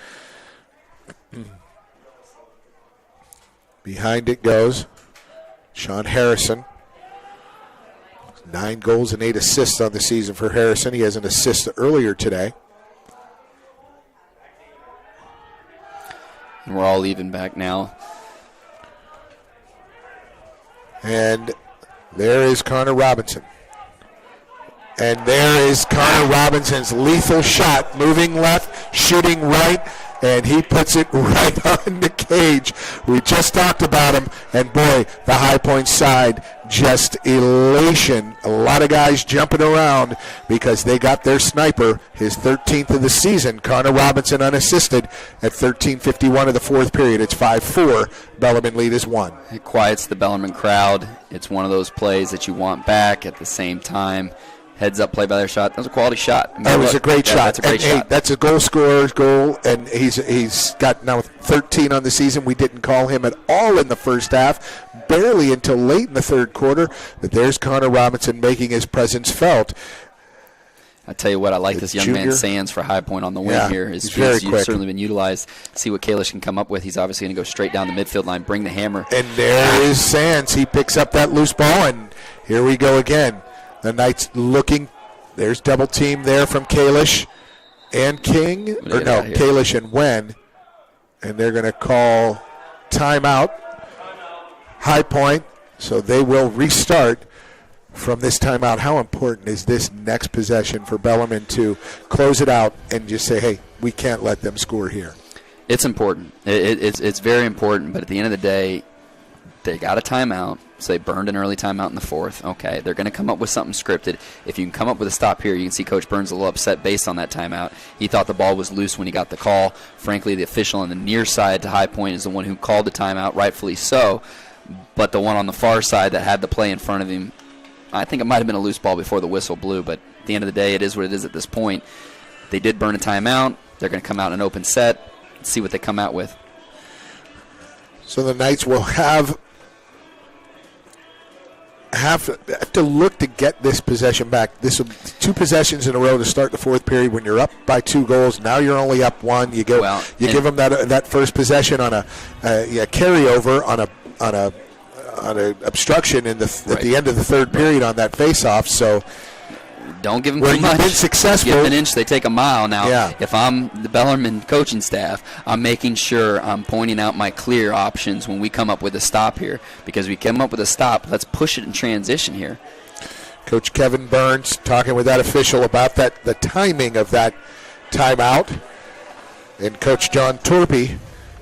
Behind it goes Sean Harrison. 9 goals and 8 assists on the season for Harrison. He has an assist earlier today. And we're all even back now. And there is Connor Robinson. And there is Connor Robinson's lethal shot, moving left, shooting right, and he puts it right on the cage. We just talked about him, and boy, the High Point side, just elation. A lot of guys jumping around because they got their sniper, his 13th of the season, Connor Robinson unassisted at 13:51 of the fourth period. It's 5-4. Bellarmine lead is 1. It quiets the Bellarmine crowd. It's one of those plays that you want back at the same time. Heads up play by their shot. That was a quality shot. I mean, that was a great shot. That's a great shot. That's a goal scorer's goal, and he's got now 13 on the season. We didn't call him at all in the first half, barely until late in the third quarter. But there's Connor Robinson making his presence felt. I tell you what, I like this young man Sands for High Point on the wing here. His speed's certainly been utilized. See what Kalish can come up with. He's obviously going to go straight down the midfield line, bring the hammer. And there is Sands. He picks up that loose ball, and here we go again. The Knights looking. There's double team there from Kalish and King. Or no, Kalish and Wen. And they're going to call timeout. High Point. So they will restart from this timeout. How important is this next possession for Bellarmine to close it out and just say, hey, we can't let them score here? It's important. It's very important. But at the end of the day, they got a timeout. So they burned an early timeout in the fourth. Okay, they're going to come up with something scripted. If you can come up with a stop here, you can see Coach Burns a little upset based on that timeout. He thought the ball was loose when he got the call. Frankly, the official on the near side to High Point is the one who called the timeout, rightfully so. But the one on the far side that had the play in front of him, I think it might have been a loose ball before the whistle blew. But at the end of the day, it is what it is at this point. They did burn a timeout. They're going to come out in an open set. Let's see what they come out with. So the Knights will have to look to get this possession back. This will be 2 possessions in a row to start the fourth period when you're up by 2 goals. Now you're only up 1. You give them that first possession on a carryover on a obstruction at the end of the third period on that faceoff. So don't give them too much. Been successful. Give an inch, they take a mile. Now, if I'm the Bellarmine coaching staff, I'm making sure I'm pointing out my clear options when we come up with a stop here. Because we come up with a stop, let's push it in transition here. Coach Kevin Burns talking with that official about the timing of that timeout. And Coach John Torpy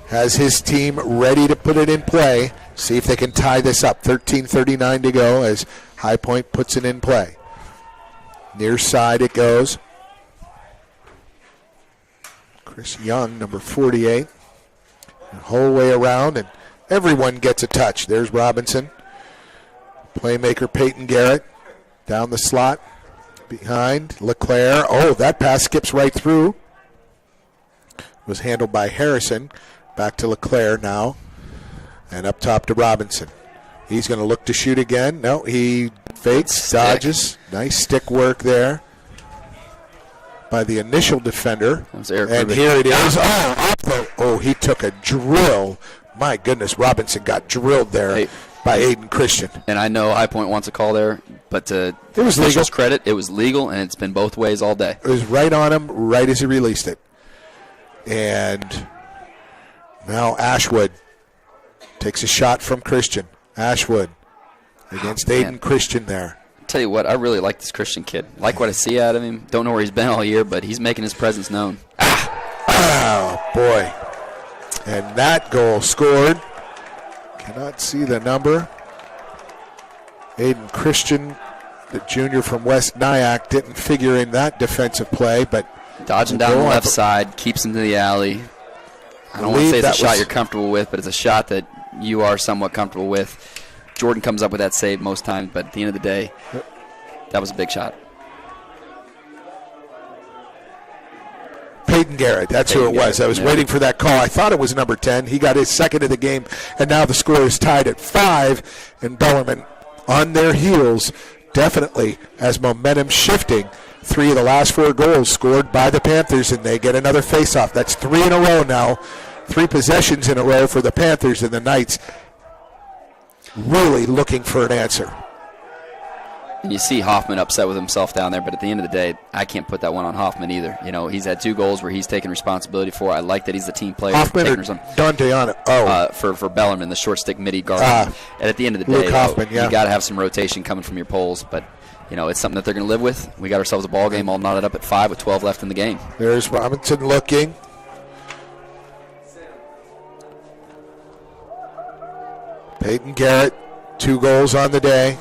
has his team ready to put it in play. See if they can tie this up. 13:39 to go as High Point puts it in play. Near side it goes. Chris Young, number 48. The whole way around, and everyone gets a touch. There's Robinson. Playmaker Peyton Garrett. Down the slot. Behind LeClaire. Oh, that pass skips right through. Was handled by Harrison. Back to LeClaire now. And up top to Robinson. He's going to look to shoot again. No, he fakes, dodges. Nice stick work there by the initial defender. That was Eric and Rubik. Here it is. Oh, he took a drill. My goodness, Robinson got drilled there by Aiden Christian. And I know High Point wants a call there, but to it was legal. Credit, it was legal, and it's been both ways all day. It was right on him, right as he released it. And now Ashwood takes a shot from Christian. Ashwood against Aiden Christian there. I'll tell you what, I really like this Christian kid. Like what I see out of him. Don't know where he's been all year, but he's making his presence known. Oh, boy. And that goal scored. Cannot see the number. Aiden Christian, the junior from West Nyack, didn't figure in that defensive play, but dodging down the left side, keeps him to the alley. I don't want to say it's a shot you're comfortable with, but it's a shot that you are somewhat comfortable with. Jordan comes up with that save most times, but at the end of the day, that was a big shot. Peyton Garrett, that's who it was. I was waiting for that call. I thought it was number 10. He got his second of the game, and now the score is tied at 5, and Bellarmine on their heels definitely as momentum shifting. 3 of the last 4 goals scored by the Panthers, and they get another faceoff. That's 3 in a row now. 3 possessions in a row for the Panthers, and the Knights really looking for an answer. And you see Hoffman upset with himself down there, but at the end of the day, I can't put that one on Hoffman either. You know, he's had 2 goals where he's taken responsibility for. I like that he's the team player. Hoffman or Donteano? For Bellarmine, the short stick midi guard. And at the end of the day, Hoffman, you got to have some rotation coming from your poles. But it's something that they're going to live with. We got ourselves a ball game all knotted up at 5 with 12 left in the game. There's Robinson looking. Peyton Garrett, 2 goals on the day.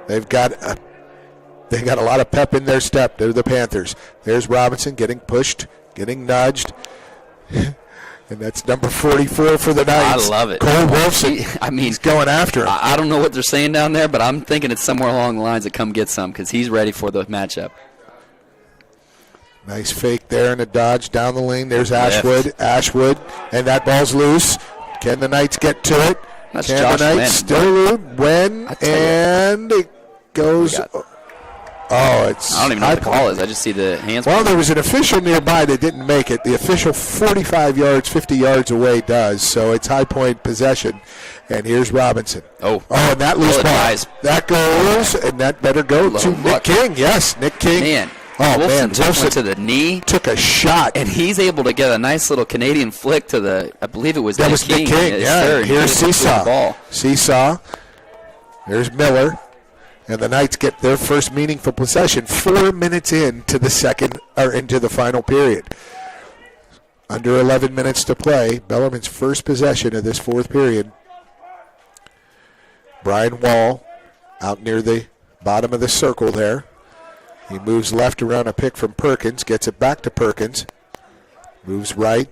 They got a lot of pep in their step. They're the Panthers. There's Robinson getting pushed, getting nudged. And that's number 44 for the Knights. I love it. Cole Wolfson. He's going after him. I don't know what they're saying down there, but I'm thinking it's somewhere along the lines of come get some because he's ready for the matchup. Nice fake there and a dodge down the lane. There's Ashwood. Ashwood. And that ball's loose. Can the Knights get to it? That's Can Josh the Knights Wynn. still win? And it goes. It's. I don't even know what the call is. I just see the hands. Well, there was an official nearby that didn't make it. The official 45 yards, 50 yards away does. So it's high point possession. And here's Robinson. Oh, and that loose ball. That goes, and that better go to Nick King. Yes, Nick King. Man. Wilson went to the knee. Took a shot. And he's able to get a nice little Canadian flick to the, I believe it was Nick King. Yeah, here's Seesaw. Seesaw. There's Miller. And the Knights get their first meaningful possession 4 minutes into the final period. Under 11 minutes to play. Bellarmine's first possession of this fourth period. Brian Wall out near the bottom of the circle there. He moves left around a pick from Perkins, gets it back to Perkins. Moves right.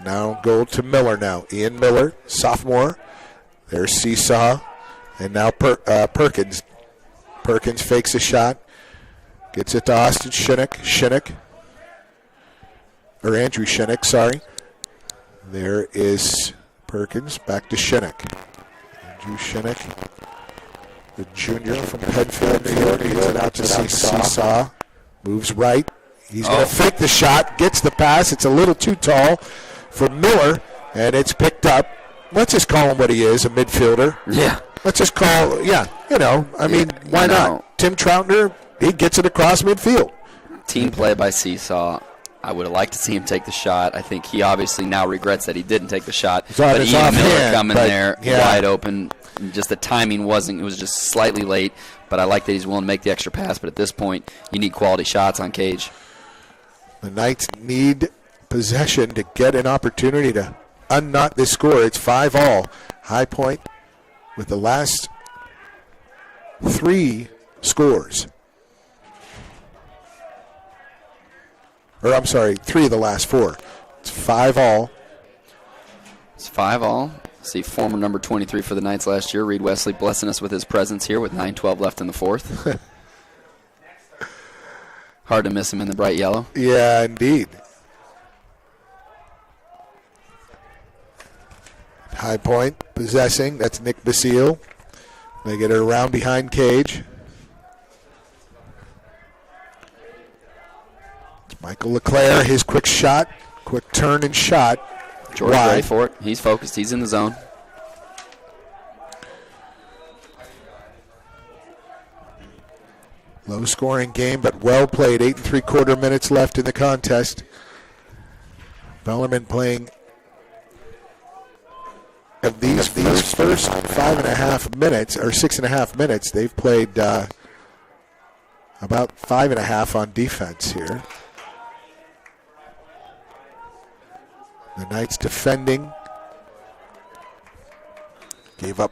Now goal to Miller now. Ian Miller, sophomore. There's Seesaw. And now Perkins. Perkins fakes a shot. Gets it to Austin Shinnick. Or Andrew Shinnick, sorry. There is Perkins. Back to Shinnick. Andrew Shinnick. The junior from Penfield, New York. He went out to Seesaw. Moves right. He's going to fake the shot. Gets the pass. It's a little too tall for Miller. And it's picked up. Let's just call him what he is, a midfielder. Yeah. Let's just call, why not? Tim Troutner, he gets it across midfield. Team play by Seesaw. I would have liked to see him take the shot. I think he obviously now regrets that he didn't take the shot. But Ian Miller coming there wide open. Just the timing it was just slightly late. But I like that he's willing to make the extra pass. But at this point, you need quality shots on Cage. The Knights need possession to get an opportunity to unknot this score. It's 5-all. High Point with the last 3 scores. Or, I'm sorry, 3 of the last 4. It's 5-all. It's 5-all. See, former number 23 for the Knights last year, Reed Wesley, blessing us with his presence here with 9:12 left in the fourth. Hard to miss him in the bright yellow. Yeah, indeed. High Point possessing. That's Nick Basile. They get it around behind Cage. It's Michael LeClaire. His quick shot. Quick turn and shot. George ready for it. He's focused. He's in the zone. Low scoring game, but well played. 8 3/4 minutes left in the contest. Bellarmine playing of these first 5.5 minutes, or 6.5 minutes, they've played about 5.5 on defense here. The Knights defending. Gave up.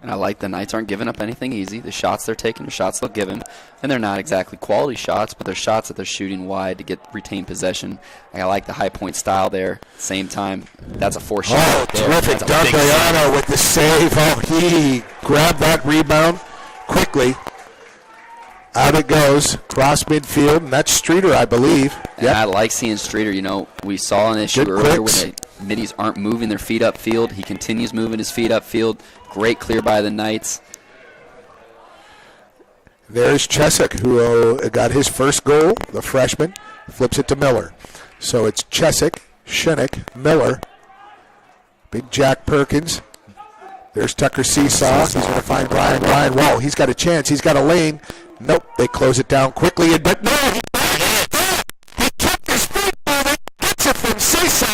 And I like the Knights aren't giving up anything easy. The shots they're taking are shots they'll give him. And they're not exactly quality shots, but they're shots that they're shooting wide to retain possession. I like the High Point style there. Same time, that's a forced shot. Oh, terrific. Darbayano with the save. Oh, he grabbed that rebound quickly. Out it goes, cross midfield, and that's Streeter, I believe. And I like seeing Streeter. We saw an issue earlier when the middies aren't moving their feet upfield. He continues moving his feet upfield. Great clear by the Knights. There's Chesick, who got his first goal, the freshman. Flips it to Miller. So it's Chesick, Shinnick, Miller. Big Jack Perkins. There's Tucker Seesaw. He's going to find Brian Wall. He's got a chance. He's got a lane. Nope, they close it down quickly. But no, he kept his feet moving, gets it from Seesaw,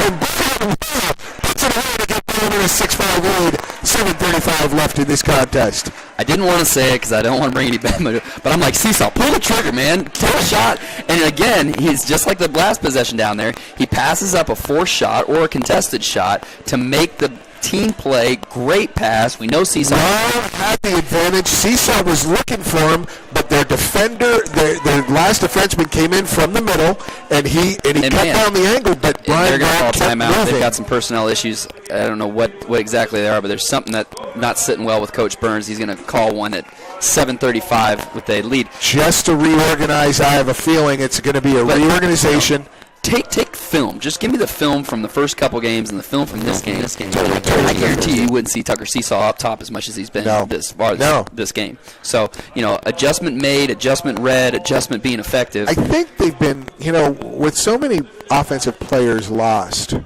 and puts it away to get over a 6-5 lead. 7:35 left in this contest. contest. I didn't want to say it because I don't want to bring any bad mood, but I'm like, Seesaw, pull the trigger, man. Take a shot. And again, he's just like the last possession down there. He passes up a forced shot or a contested shot to make the team play. Great pass. We know Seesaw had the advantage. Seesaw was looking for him, but their defender, their last defenseman came in from the middle, and he cut down the angle, but Brian they're going to call kept timeout. moving. They've got some personnel issues. I don't know what exactly they are, but there's something that's not sitting well with Coach Burns. He's going to call one at 7:35 with a lead. Just to reorganize, I have a feeling it's going to be a reorganization. Take film. Just give me the film from the first couple games and the film from this game. I guarantee you wouldn't see Tucker Seesaw up top as much as he's been this game. So, adjustment made, adjustment read, adjustment being effective. I think they've been, with so many offensive players lost. They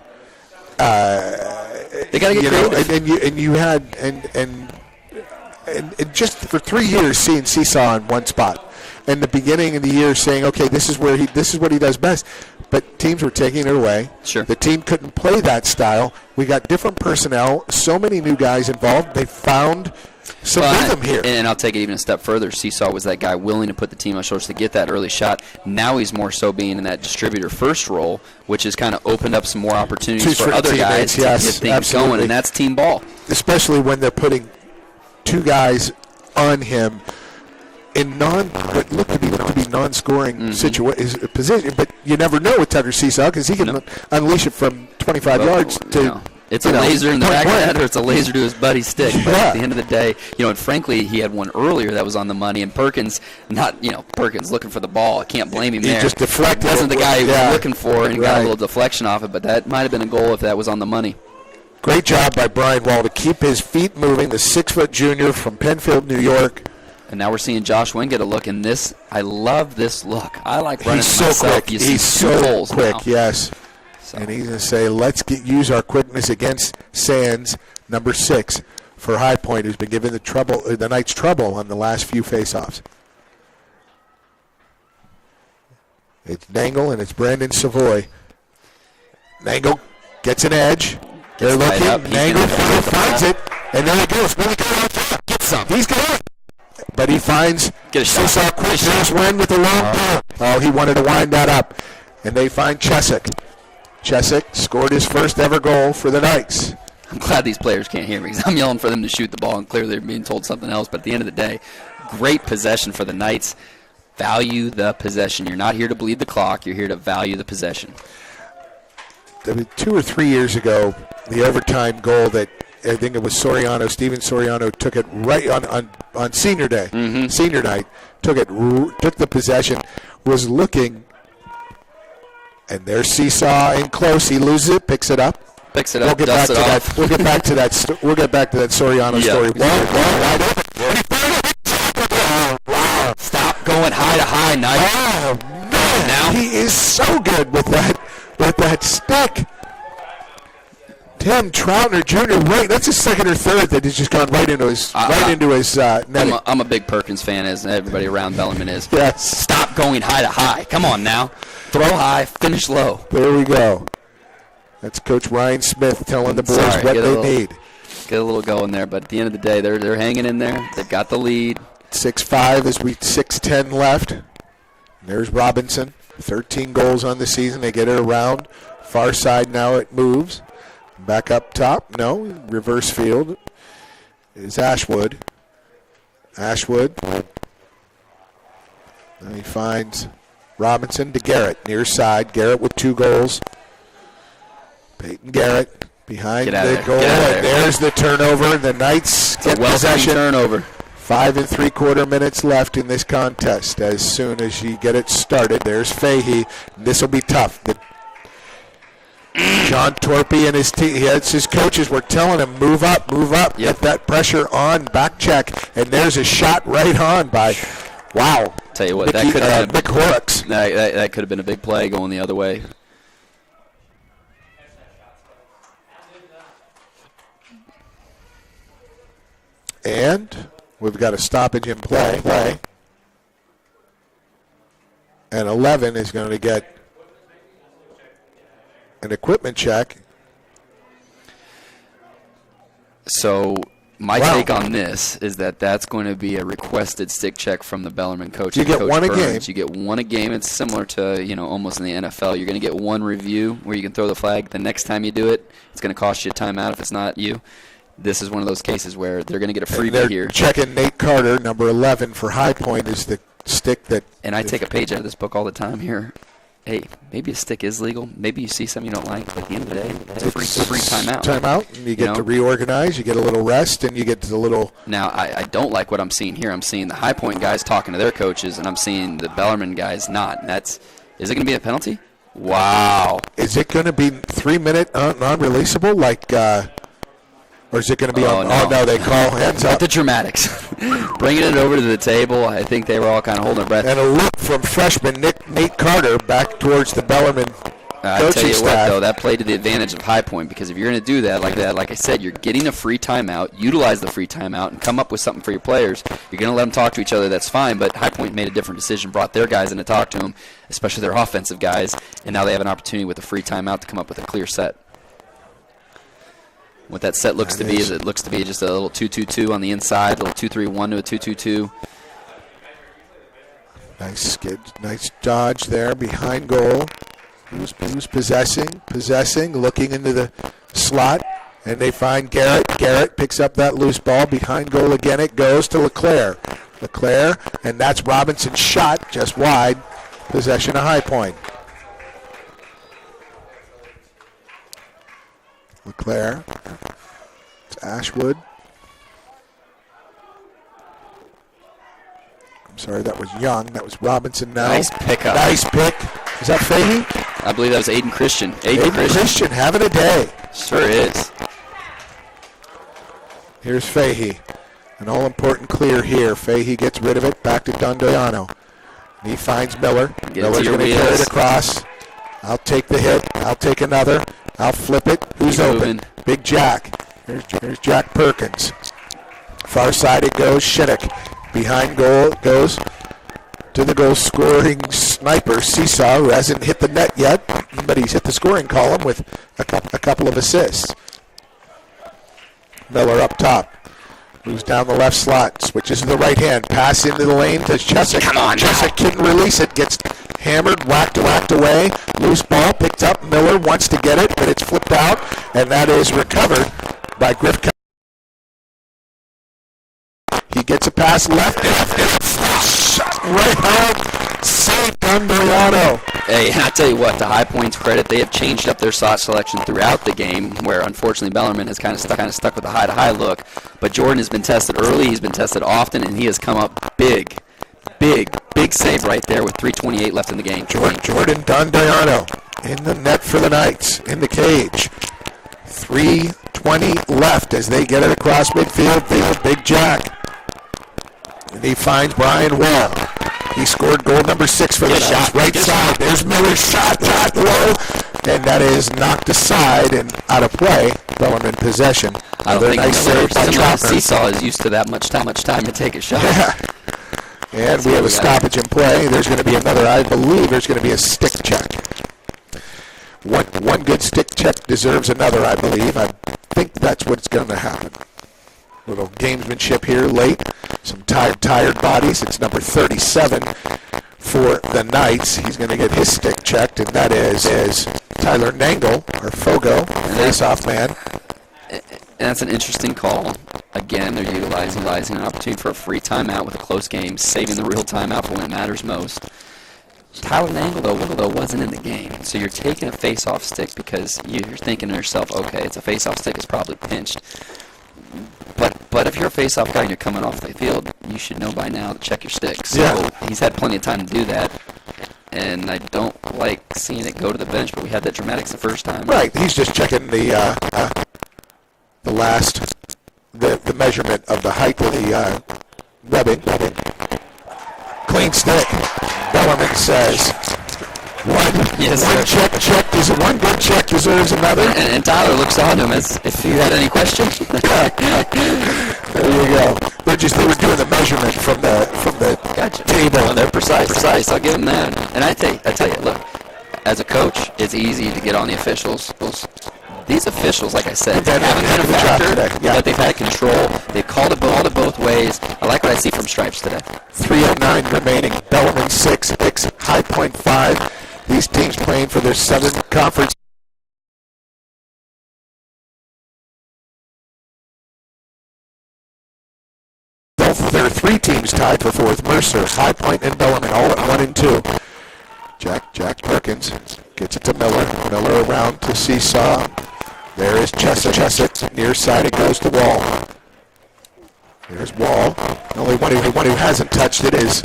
got to get creative. And you had and just for 3 years seeing Seesaw in one spot. In the beginning of the year saying, okay, this is what he does best. But teams were taking it away. Sure. The team couldn't play that style. We got different personnel, so many new guys involved. They found some rhythm here. And I'll take it even a step further. Seesaw was that guy willing to put the team on shoulders to get that early shot. Now he's more so being in that distributor first role, which has kind of opened up some more opportunities for other guys to get things going, and that's team ball. Especially when they're putting two guys on him in what look to be non-scoring position, but you never know with Tucker Seesaw because he can unleash it from 25 yards to. It's a laser in the back of the head, or it's a laser to his buddy's stick. But at the end of the day, and frankly, he had one earlier that was on the money, and Perkins, Perkins looking for the ball. I can't blame him there. He just deflected. Wasn't the guy he was looking for, and he got a little deflection off it, but that might have been a goal if that was on the money. Great job by Brian Wall to keep his feet moving, the 6-foot junior from Penfield, New York. And now we're seeing Josh Wynn get a look in this. I love this look. I like running myself. Quick. He's so quick, now. yes. So. And he's going to say, let's use our quickness against Sands, number 6, for High Point, who's been given the Knights trouble on the last few faceoffs. It's Nangle and it's Brandon Savoy. Nangle gets an edge. They're looking. Nangle finds it, and there he goes. Get some. He's got it. But he finds Seesaw quick. There's Wynn with the long ball. Oh, he wanted to wind that up. And they find Chesick. Chesick scored his first ever goal for the Knights. I'm glad these players can't hear me because I'm yelling for them to shoot the ball, and clearly they're being told something else. But at the end of the day, great possession for the Knights. Value the possession. You're not here to bleed the clock. You're here to value the possession. 2 or 3 years ago, the overtime goal that I think it was Steven Soriano took it right on senior day, senior night, took the possession, was looking, and there's Seesaw in close. He loses it, picks it up. We'll get back to that. We'll get back to that Soriano story. Wow. Stop going high to high, Knight. Oh man, now he is so good with that stick. Tim Troutner Jr. Right, that's his second or third that has just gone right into his netting. I'm a big Perkins fan, as everybody around Bellarmine is. Yes. Stop going high to high. Come on now, throw high, finish low. There we go. That's Coach Ryan Smith telling the boys what they need. Get a little going there, but at the end of the day, they're hanging in there. They've got the lead. 6-5 as 6:10 left. There's Robinson, 13 goals on the season. They get it around. Far side now it moves. Back up top. No. Reverse field is Ashwood. Ashwood. And he finds Robinson to Garrett. Near side. Garrett with 2 goals. Peyton Garrett behind the goal. And there's the turnover. The Knights get possession. Turnover. 5 3/4 minutes left in this contest. As soon as you get it started, there's Fahey. This will be tough. John Torpy and his team, his coaches were telling him, move up, get that pressure on, back check, and there's a shot right on by, wow. Tell you what, that could have been Mick Horrocks. That could have been a big play going the other way. And we've got a stoppage in play. And 11 is going to get an equipment check. So My Wow. take on this is that that's going to be a requested stick check from the Bellarmine coach. You get Coach one a Burns. game. You get one a game. It's similar to, almost in the NFL. You're going to get one review where you can throw the flag. The next time you do it, it's going to cost you a timeout if it's not you. This is one of those cases where they're going to get a freebie here. Checking Nate Carter, number 11 for High Point, is the stick that. And I take a page out of this book all the time here. Hey, maybe a stick is legal. Maybe you see something you don't like, but at the end of the day, it's a free timeout. Timeout, and you get to reorganize, you get a little rest, and you get to the little. Now, I don't like what I'm seeing here. I'm seeing the High Point guys talking to their coaches, and I'm seeing the Bellarmine guys not. And is it going to be a penalty? Wow. Is it going to be 3-minute non-releasable, or is it going to be no, they call hands up. The dramatics. Bringing it over to the table, I think they were all kind of holding their breath. And a look from freshman Nate Carter back towards the Bellarmine I tell you staff. what, though, that played to the advantage of High Point, because if you're going to do that, like I said, you're getting a free timeout, utilize the free timeout, and come up with something for your players. You're going to let them talk to each other, that's fine, but High Point made a different decision, brought their guys in to talk to them, especially their offensive guys, and now they have an opportunity with a free timeout to come up with a clear set. What that set looks to be is it looks to be just a little 2-2-2 on the inside, a little 2-3-1 to a 2-2-2. Nice skid, nice dodge there behind goal. Who's possessing, looking into the slot, and they find Garrett. Garrett picks up that loose ball behind goal again. It goes to LeClaire. And that's Robinson's shot just wide. Possession of High Point. LeClaire. It's Ashwood. I'm sorry, that was Young. That was Robinson now. Nice pickup. Nice pick. Is that Fahey? I believe that was Aiden Christian. Aiden Christian having a day. Sure is. Here's Fahey. An all-important clear here. Fahey gets rid of it. Back to Dondoiano. And he finds Miller. Miller's going to carry it across. I'll take the hit. I'll take another. I'll flip it. Who's open? Big Jack. Here's Jack Perkins. Far side it goes. Shinnick. Behind goal it goes to the goal-scoring sniper, Seesaw, who hasn't hit the net yet, but he's hit the scoring column with a couple of assists. Miller up top. Moves down the left slot. Switches to the right hand. Pass into the lane to Chesick. Come on, Chesick couldn't release it. Gets hammered, whacked away. Loose ball picked up. Miller wants to get it, but it's flipped out, and that is recovered by Griff. He gets a pass left. Shot right home. Saved Dondoiano. Hey, and I tell you what, to High Point's credit, they have changed up their shot selection throughout the game, where unfortunately Bellarmine has kind of stuck with the high-to-high look. But Jordan has been tested early, he's been tested often, and he has come up big save right there with 3:28 left in the game. Jordan Dondoiano in the net for the Knights, in the cage. 3:20 left as they get it across midfield. Big Jack. And he finds Brian Well. He scored goal number 6 for the Knights. Right side. There's Miller's shot low. And that is knocked aside and out of play. Bellarmine possession. I don't think Seesaw is used to that much time to take a shot. Yeah. And we have a stoppage in play. There's going to be another. I believe there's going to be a stick check. One good stick check deserves another, I believe. I think that's what's going to happen. Little gamesmanship here late. Some tired bodies. It's number 37 for the Knights. He's going to get his stick checked, and that is Tyler Nangle, or Fogo, face-off man. And that's an interesting call. Again, they're utilizing an opportunity for a free timeout with a close game, saving the real timeout for when it matters most. Tyler Nangle, though, wasn't in the game. So you're taking a face-off stick because you're thinking to yourself, okay, it's a face-off stick, it's probably pinched. But if you're a face-off guy and you're coming off the field, you should know by now to check your sticks. So he's had plenty of time to do that. And I don't like seeing it go to the bench, but we had that dramatics the first time. Right, he's just checking the measurement of the height of the webbing. Clean stick. Bellarmine says one good check deserves another. And Tyler looks on him as if he had any question. There you go. They were doing the measurement from the table. Well, they're precise. I'll give them that. And I tell you, look, as a coach, it's easy to get on the officials. these officials, like I said, They've haven't been a had a good job factor, today. Yeah. but they've had control. They've called it both ways. I like what I see from Stripes today. 3:09 remaining. Bellarmine 6, High Point 5. These teams playing for their 7th conference. There are 3 teams tied for 4th. Mercer, High Point, and Bellarmine, all at 1 and 2. Jack Perkins gets it to Miller. Miller around to Seesaw. There is Cheswick. Near side it goes to Wall. There's Wall. The only one who hasn't touched it is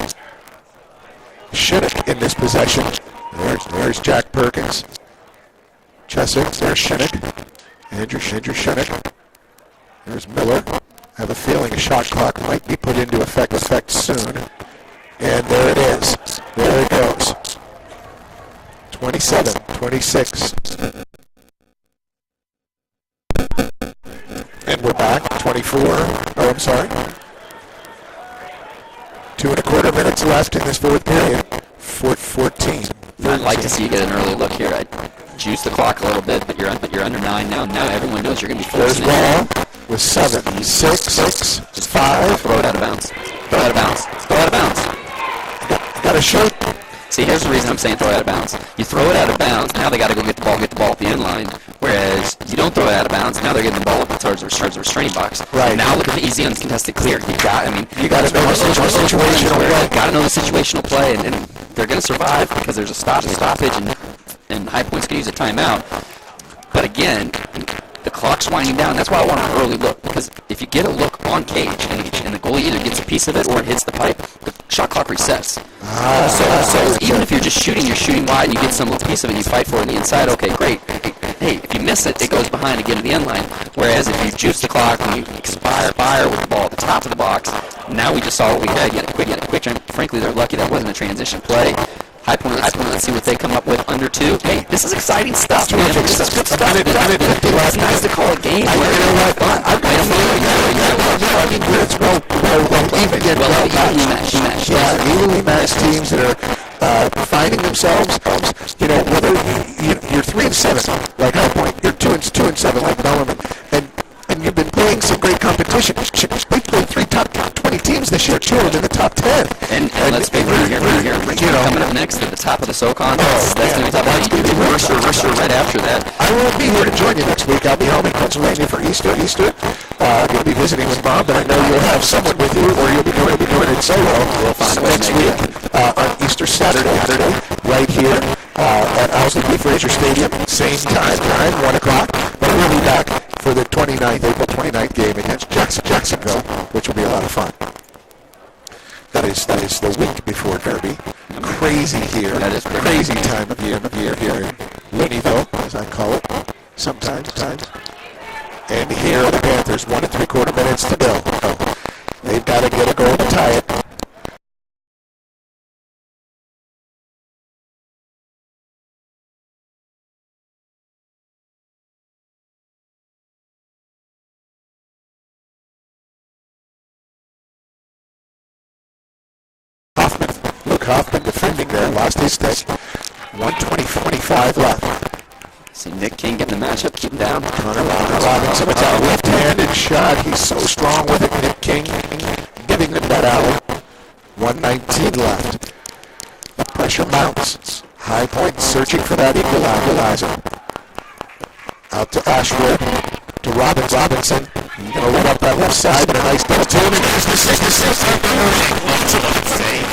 Shinnick in this possession. There's Jack Perkins. Cheswick. There's Shinnick. Andrew Shinnick. There's Miller. I have a feeling a shot clock might be put into effect soon. And there it is. There it goes. 27, 26. And we're back. 24. Oh, I'm sorry. 2.25 minutes left in this 4th period. 14. I'd like to see you get an early look here. I'd juice the clock a little bit, but you're under 9 now. Now everyone knows you're going to be There's forcing Wall it. with 7, 6, 5. Throw it out of bounds. Throw it out of bounds. Throw it out of bounds. Got a shot. See, here's the reason I'm saying throw it out of bounds. You throw it out of bounds, now they got to go get the ball at the end line. Whereas you don't throw it out of bounds, now they're getting the ball up towards the restraining box. Right. Now look at the easy uncontested clear. You got to know situational play. Got to know the situational play, and they're going to survive because there's a stoppage, and High Point's going to use a timeout. But again, the clock's winding down. That's why I want an early look, because if you get a look on cage and the goalie either gets a piece of it or it hits the pipe, the shot clock resets. So even if you're shooting wide and you get some little piece of it and you fight for it on the inside, okay, great. Hey, if you miss it, it goes behind again to the end line. Whereas if you juice the clock and you fire with the ball at the top of the box, now we just saw what we had. You had a quick. Frankly, they're lucky that wasn't a transition play. High Point, let's see what they come up with under 2. Hey, this is exciting stuff, man. This is good stuff. It's nice to call a game. I mean, it's well evenly matched. Yeah, evenly matched teams that are finding themselves. Whether you're 3 and 7 like High Point, you're 2 and 7 like Bellarmine, and you've been playing some great competition. We played 3 top 20 teams this year, 2 of them in the top 10. And let's be real here. Coming up next at the top of the SoCon, that's going to be tough. That's going to be Mercer right after that. I won't be here to join you next week. I'll be home in Pennsylvania for Easter. You'll be visiting with Mom, but I know you'll have someone with you, or you'll be doing it solo. We'll find a way next week on Easter Saturday, right here at Owsley B. Fraser Stadium, same time, 1 o'clock. But we'll be back for the April 29th game against Jacksonville, which will be a lot of fun. That is the week before Derby. Crazy here. That is crazy time of year here in Looneyville, as I call it, sometimes. And here are the Panthers, 1 3/4 minutes to go. They've got to get a goal to tie it. Hoffman defending there, lost his stick. 1:25 left. See Nick King getting the matchup, keep him down. Connor Robinson with a left-handed shot. He's so strong with it. Nick King giving them that alley. 1:19 left. The pressure mounts. High Point searching for that equalizer. Out to Ashwood. To Robinson. He's going to run up that left side and a nice double to him. And there's the 6-6. Save.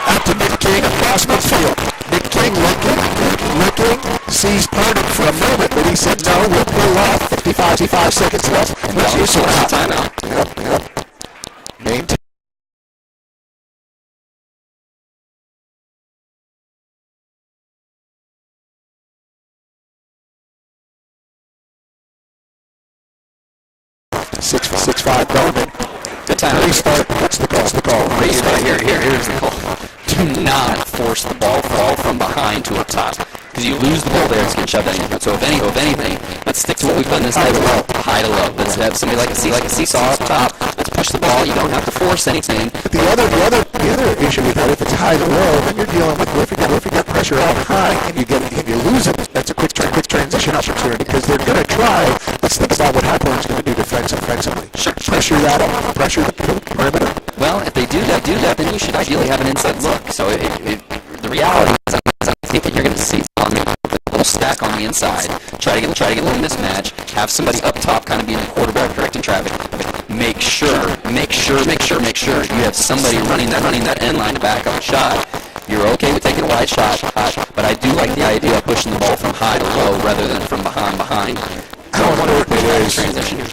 Out to Nick King across midfield. Nick King looking, sees Pardon for a moment, but he said no, we'll pull off. 55 seconds left. And let's use a timeout. Yep. Maintain. Six five Bowman. Good time. Restart. What's the call? Restart. Here's the call. Do not force the ball fall from behind to up top, because you lose the ball there, it's going to shove that in. So if anything, let's stick to what we've done this night. High to low. Let's have somebody like a seesaw up top. Let's push the ball. You don't have to force anything. But the other issue with that, if it's high to low, then you're dealing with if you got pressure out high and you lose it. That's a quick transition opportunity. an inside look. So the reality is, I think that you're going to see Tommy put a little stack on the inside, try to get a little mismatch, have somebody up top kind of being the quarterback directing traffic. Make sure you have somebody running that end line to back up a shot. You're okay with taking a wide shot, but I do like the idea of pushing the ball from high to low rather than from behind. How important it is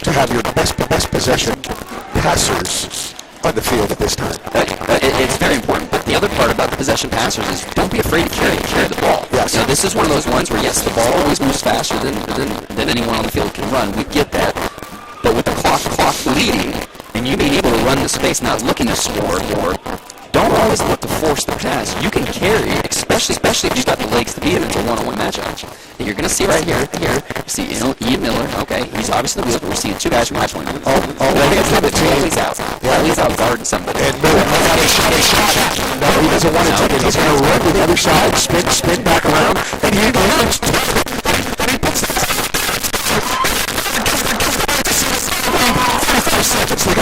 to have your best possession passers on the field at this time. It's very important. But the other part about the possession passers is don't be afraid to carry the ball. Yes. You know, this is one of those ones where, yes, the ball always moves faster than anyone on the field can run. We get that. But with the clock leading and you being able to run the space, not looking to score, don't always look to force the pass. You can carry, especially if you've got the legs to beat him into a one-on-one matchup. And you're going to see right here, you see Ian Miller, okay, he's obviously the wheel, but we're seeing two guys from High Point. He's out. He's out guarding somebody. And Miller got a shot. No, he doesn't want to take it. He's going to run to the other side, spin back around, and he lands. And he puts the 45 seconds. They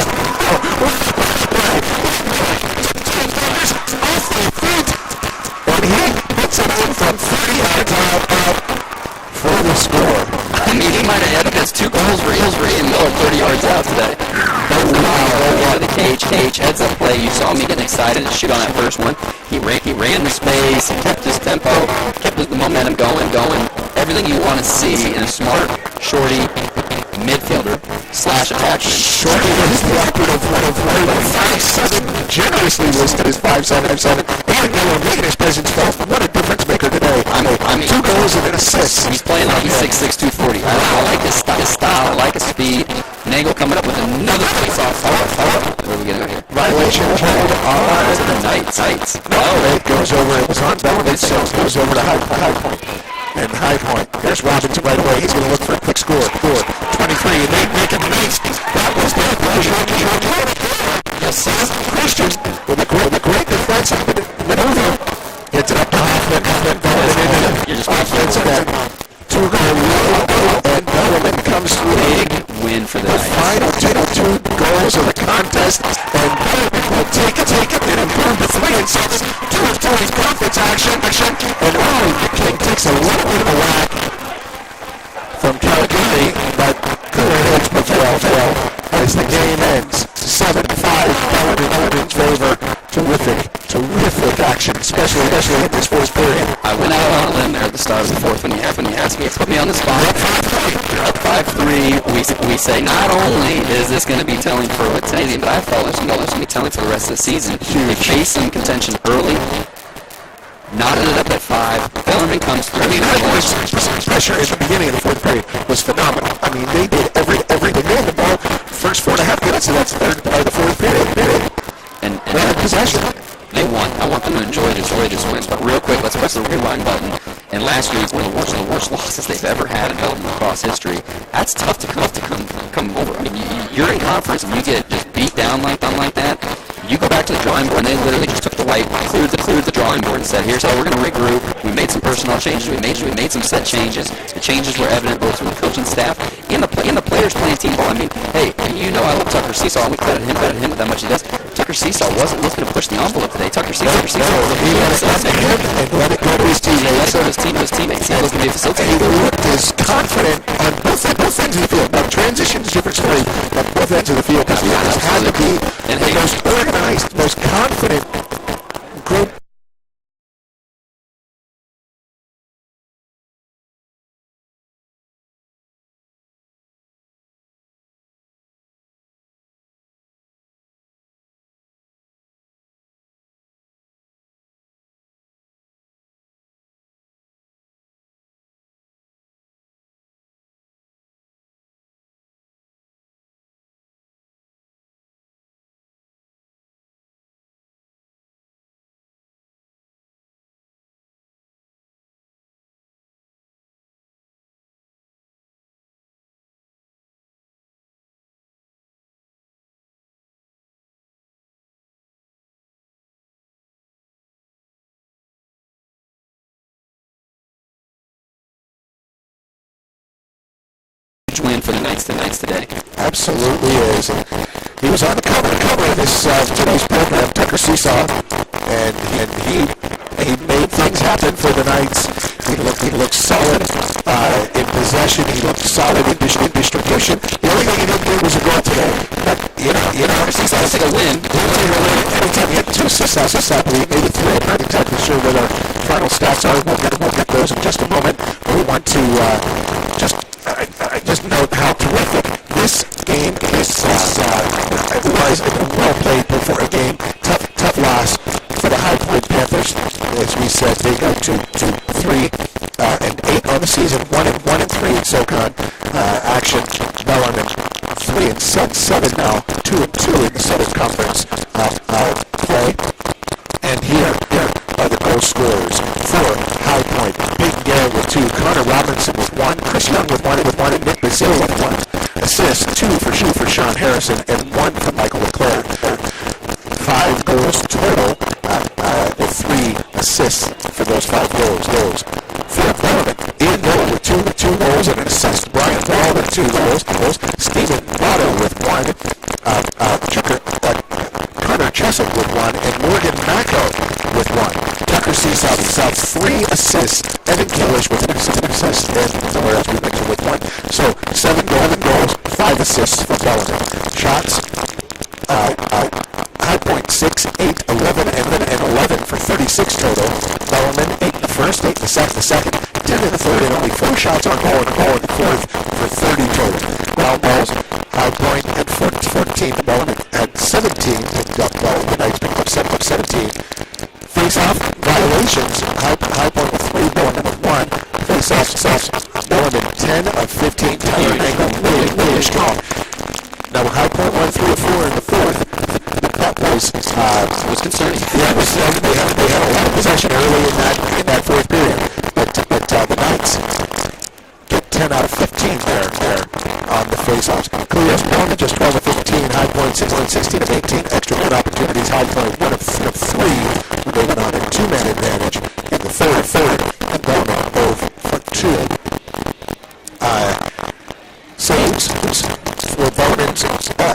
and he puts it in from 30 yards out for the score. I mean, he might have had his 2 goals for Ian Miller 30 yards out today. Wow, the cage, heads up play. You saw me getting excited to shoot on that first one. He ran the space, he kept his tempo, kept the momentum going. Everything you want to see in a smart, shorty midfielder / attacker. Shorty was the operative one of 5'7", generously listed as 5'7", and Miller making his presence felt. What a difference maker today. I mean, 2 goals and an assist. He's playing like he's 6'6", 240. I like his style, I like his speed. Nagel coming up with another face-off. What are we getting here? Violation hold on. The Knights. No, it goes over. It was on Bellman, so it goes over to High Point. And High Point. There's Robinson right away. He's going to look for a quick score. 23, and they make him nice. That was the pressure. Yes, Christian with a great defensive maneuver. Gets it up to Hoffman. You're just offensive end. 2 goal, and Bellman comes through. Big win for the final 2 goals of the contest, and Bellman will take it and improve to 3 and 6. 2 of Tony's profits action, and the King takes a little bit of a whack from Calgary, but cooler heads prevail as the game ends. 7-5, Bellarmine's favor. Terrific action, especially in this first period. I went out on a limb there at the start of the fourth when you asked me to put me on the spot. You're up 5-3. We say not only is this going to be telling for today's game, but I felt it's going to be telling for the rest of the season. They faced some contention early. Knotted it up at 5. Bellarmine comes through. I mean, pressure at the beginning of the fourth period was phenomenal. I mean, they did everything. They had the ball first 4.5 minutes, and that's the fourth period. And they had possession. They won. I want them to enjoy this win. But real quick, let's press the rewind button. And last year, one of the worst losses they've ever had in Belgium across history. That's tough to come over. I mean, you're in conference and you get just beat down like that. You go back to the drawing board, and they literally just took the white, cleared the drawing board, and said, "Here's how we're going to regroup." We made some personnel changes. We made some set changes. The changes were evident both from the coaching staff and the players playing team ball. I mean, hey, you know I love Tucker Seesaw, and we credit him with that much he does. Tucker Seesaw wasn't looking to push the envelope today. Tucker Seesaw was he let it go to his teammates. He was going to be a facilitator. He looked as confident on both ends of the field. Now, transition is a different story, but both ends of the field, because he had to be the most organized, most confident group. Win for the Knights today. Absolutely is. And he was on the cover of this today's program, Tucker Seesaw, and he made things happen for the Knights. He looked solid in possession. He looked solid in distribution. The only thing he didn't get was a goal today. But It's like a win. Anytime he had 2 successes, I believe, maybe 3. I'm not exactly sure what our final stats are. We'll get those in just a moment. But we want to just note how terrific this game is. It was a well played before a game. Tough loss for the High Point Panthers. As we said, they go to 3-8 on the season, 1-3 in SoCon action. Bellarmine 3-7 now, 2-2 in the Southern Conference play. And here are the goal scorers for High Point. Peyton Garrett with 2, Connor Robinson with 1, Chris Young with 1, and Nick Bazile with 1 assist, 2 for Sean Harrison, and 1 for Michael LeClaire. 5 goals total, with 3 assists for those 5 goals. Philip Bellarmine in goal with 2 goals and an assist. Brian Wall with 2 goals. Stephen Votto with 1. Connor Chesson with 1, and Morgan Macco with 1. Tucker Seaside himself, 3 assists. Evan Killish with an assist, and somewhere else we mentioned with 1. So 7 goals, 5 assists for Bellarmine. Shots, High Point 6, 8, 11, and 11 for 36 total. Bellarmine 8 in the first, 8 in the second, 10 in the third, and only 4 shots on goal, and a goal in the fourth for 30 total. Ground balls, High Point had 14, Bellarmine had 17 picked up. The Knights picked up 17. Face-off violations, High Point with 3, Bellarmine with 1. Face-offs, Bellarmine 10 of 15. Tyler Mango really strong. Now High Point won 3 of 4 in the fourth. That was concerning. Yeah, they had a lot of possession early in that fourth period, but the Knights get 10 out of 15 there on the face-offs. Clears Bellarmine just 12 of 15. High Point 16 of 18. Extra good opportunities. High Point 1 of 3. They went on a 2-man advantage in the third, and Bellarmine 0 for 2. Saves for Bellarmine's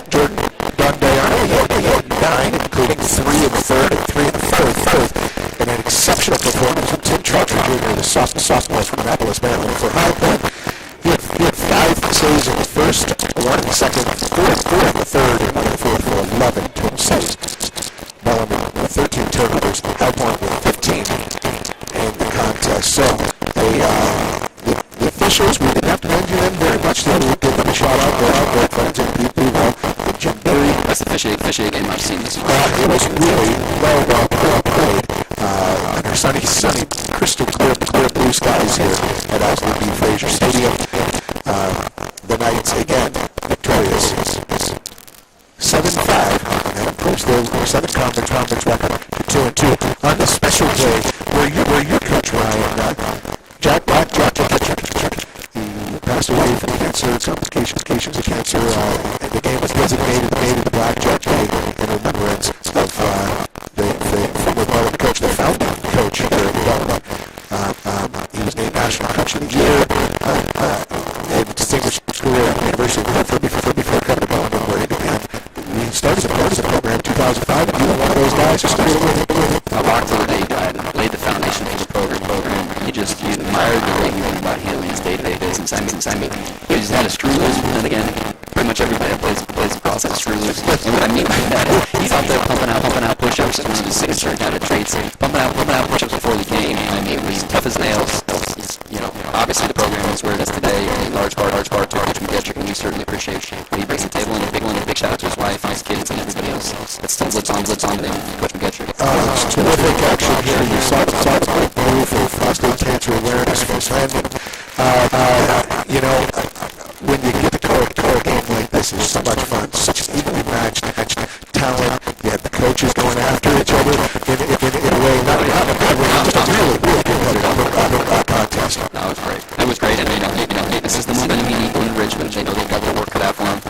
Jordan Dundayano. He had 9, including 3 in the third and 3 in the fourth. And an exceptional performance from Tim Trotter Jr., the sophomore from Annapolis, Maryland. For High Point, he had 5 saves in the first, 1 in the second, 4 in the third, and 1 in the fourth for 11 total saves. Bellarmine with 13 turnovers. High Point with 15 in the contest. So the officials, we didn't have to mention them very much. They will give them a shout out. They're our great friends and people we know. Jim Berry. That's the officiating game I've seen this week. It was really well played. Under sunny, crystal clear blue skies here at Osler B. Fraser Stadium. The Knights, again, victorious. 7-5. And of course, their Southern Conference record to 2-2. On the special day, where your coach Ryan, Jack he passed away from cancer, complications of cancer, and the game was designated the Blackjack Day in remembrance of the former Bellarmine coach, the founding coach here in Bellarmine. He was named National Coach of the Year, and distinguished career at the University of Hartford before coming to Bellarmine, where he began. He started the program in 2005, and you were one of those guys who started with him. I walked over the day he died and laid the foundation for the program. He admired the way he went about handling his day-to-day business. I mean, he just had a screw loose, and again, pretty much everybody that plays across that screw loose. And what I mean by that is he's out there pumping out push-ups. It was his signature kind of traits. Pumping out push-ups before the game. I mean, it was tough as nails. Obviously the program is where it is today, in large part to Coach McGettrick, and we certainly appreciate what he brings to the table. And a big shout out to his wife, his kids, and everybody else that still lives on with Coach McGettrick. It's terrific action here. You saw the great move for prostate cancer awareness for Landon. When you get to call a game like this, it's so much fun. Such evenly matched talent. You had the coaches going after each other in a way, not in a bad way, just a really competitive contest. That was great. It was great, and this is the momentum he needs in Richmond. They know they've got their work cut out for him.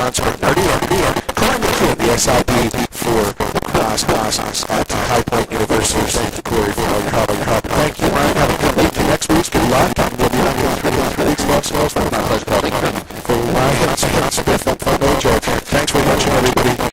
John Scrignardi, and Colin McKeon, the SID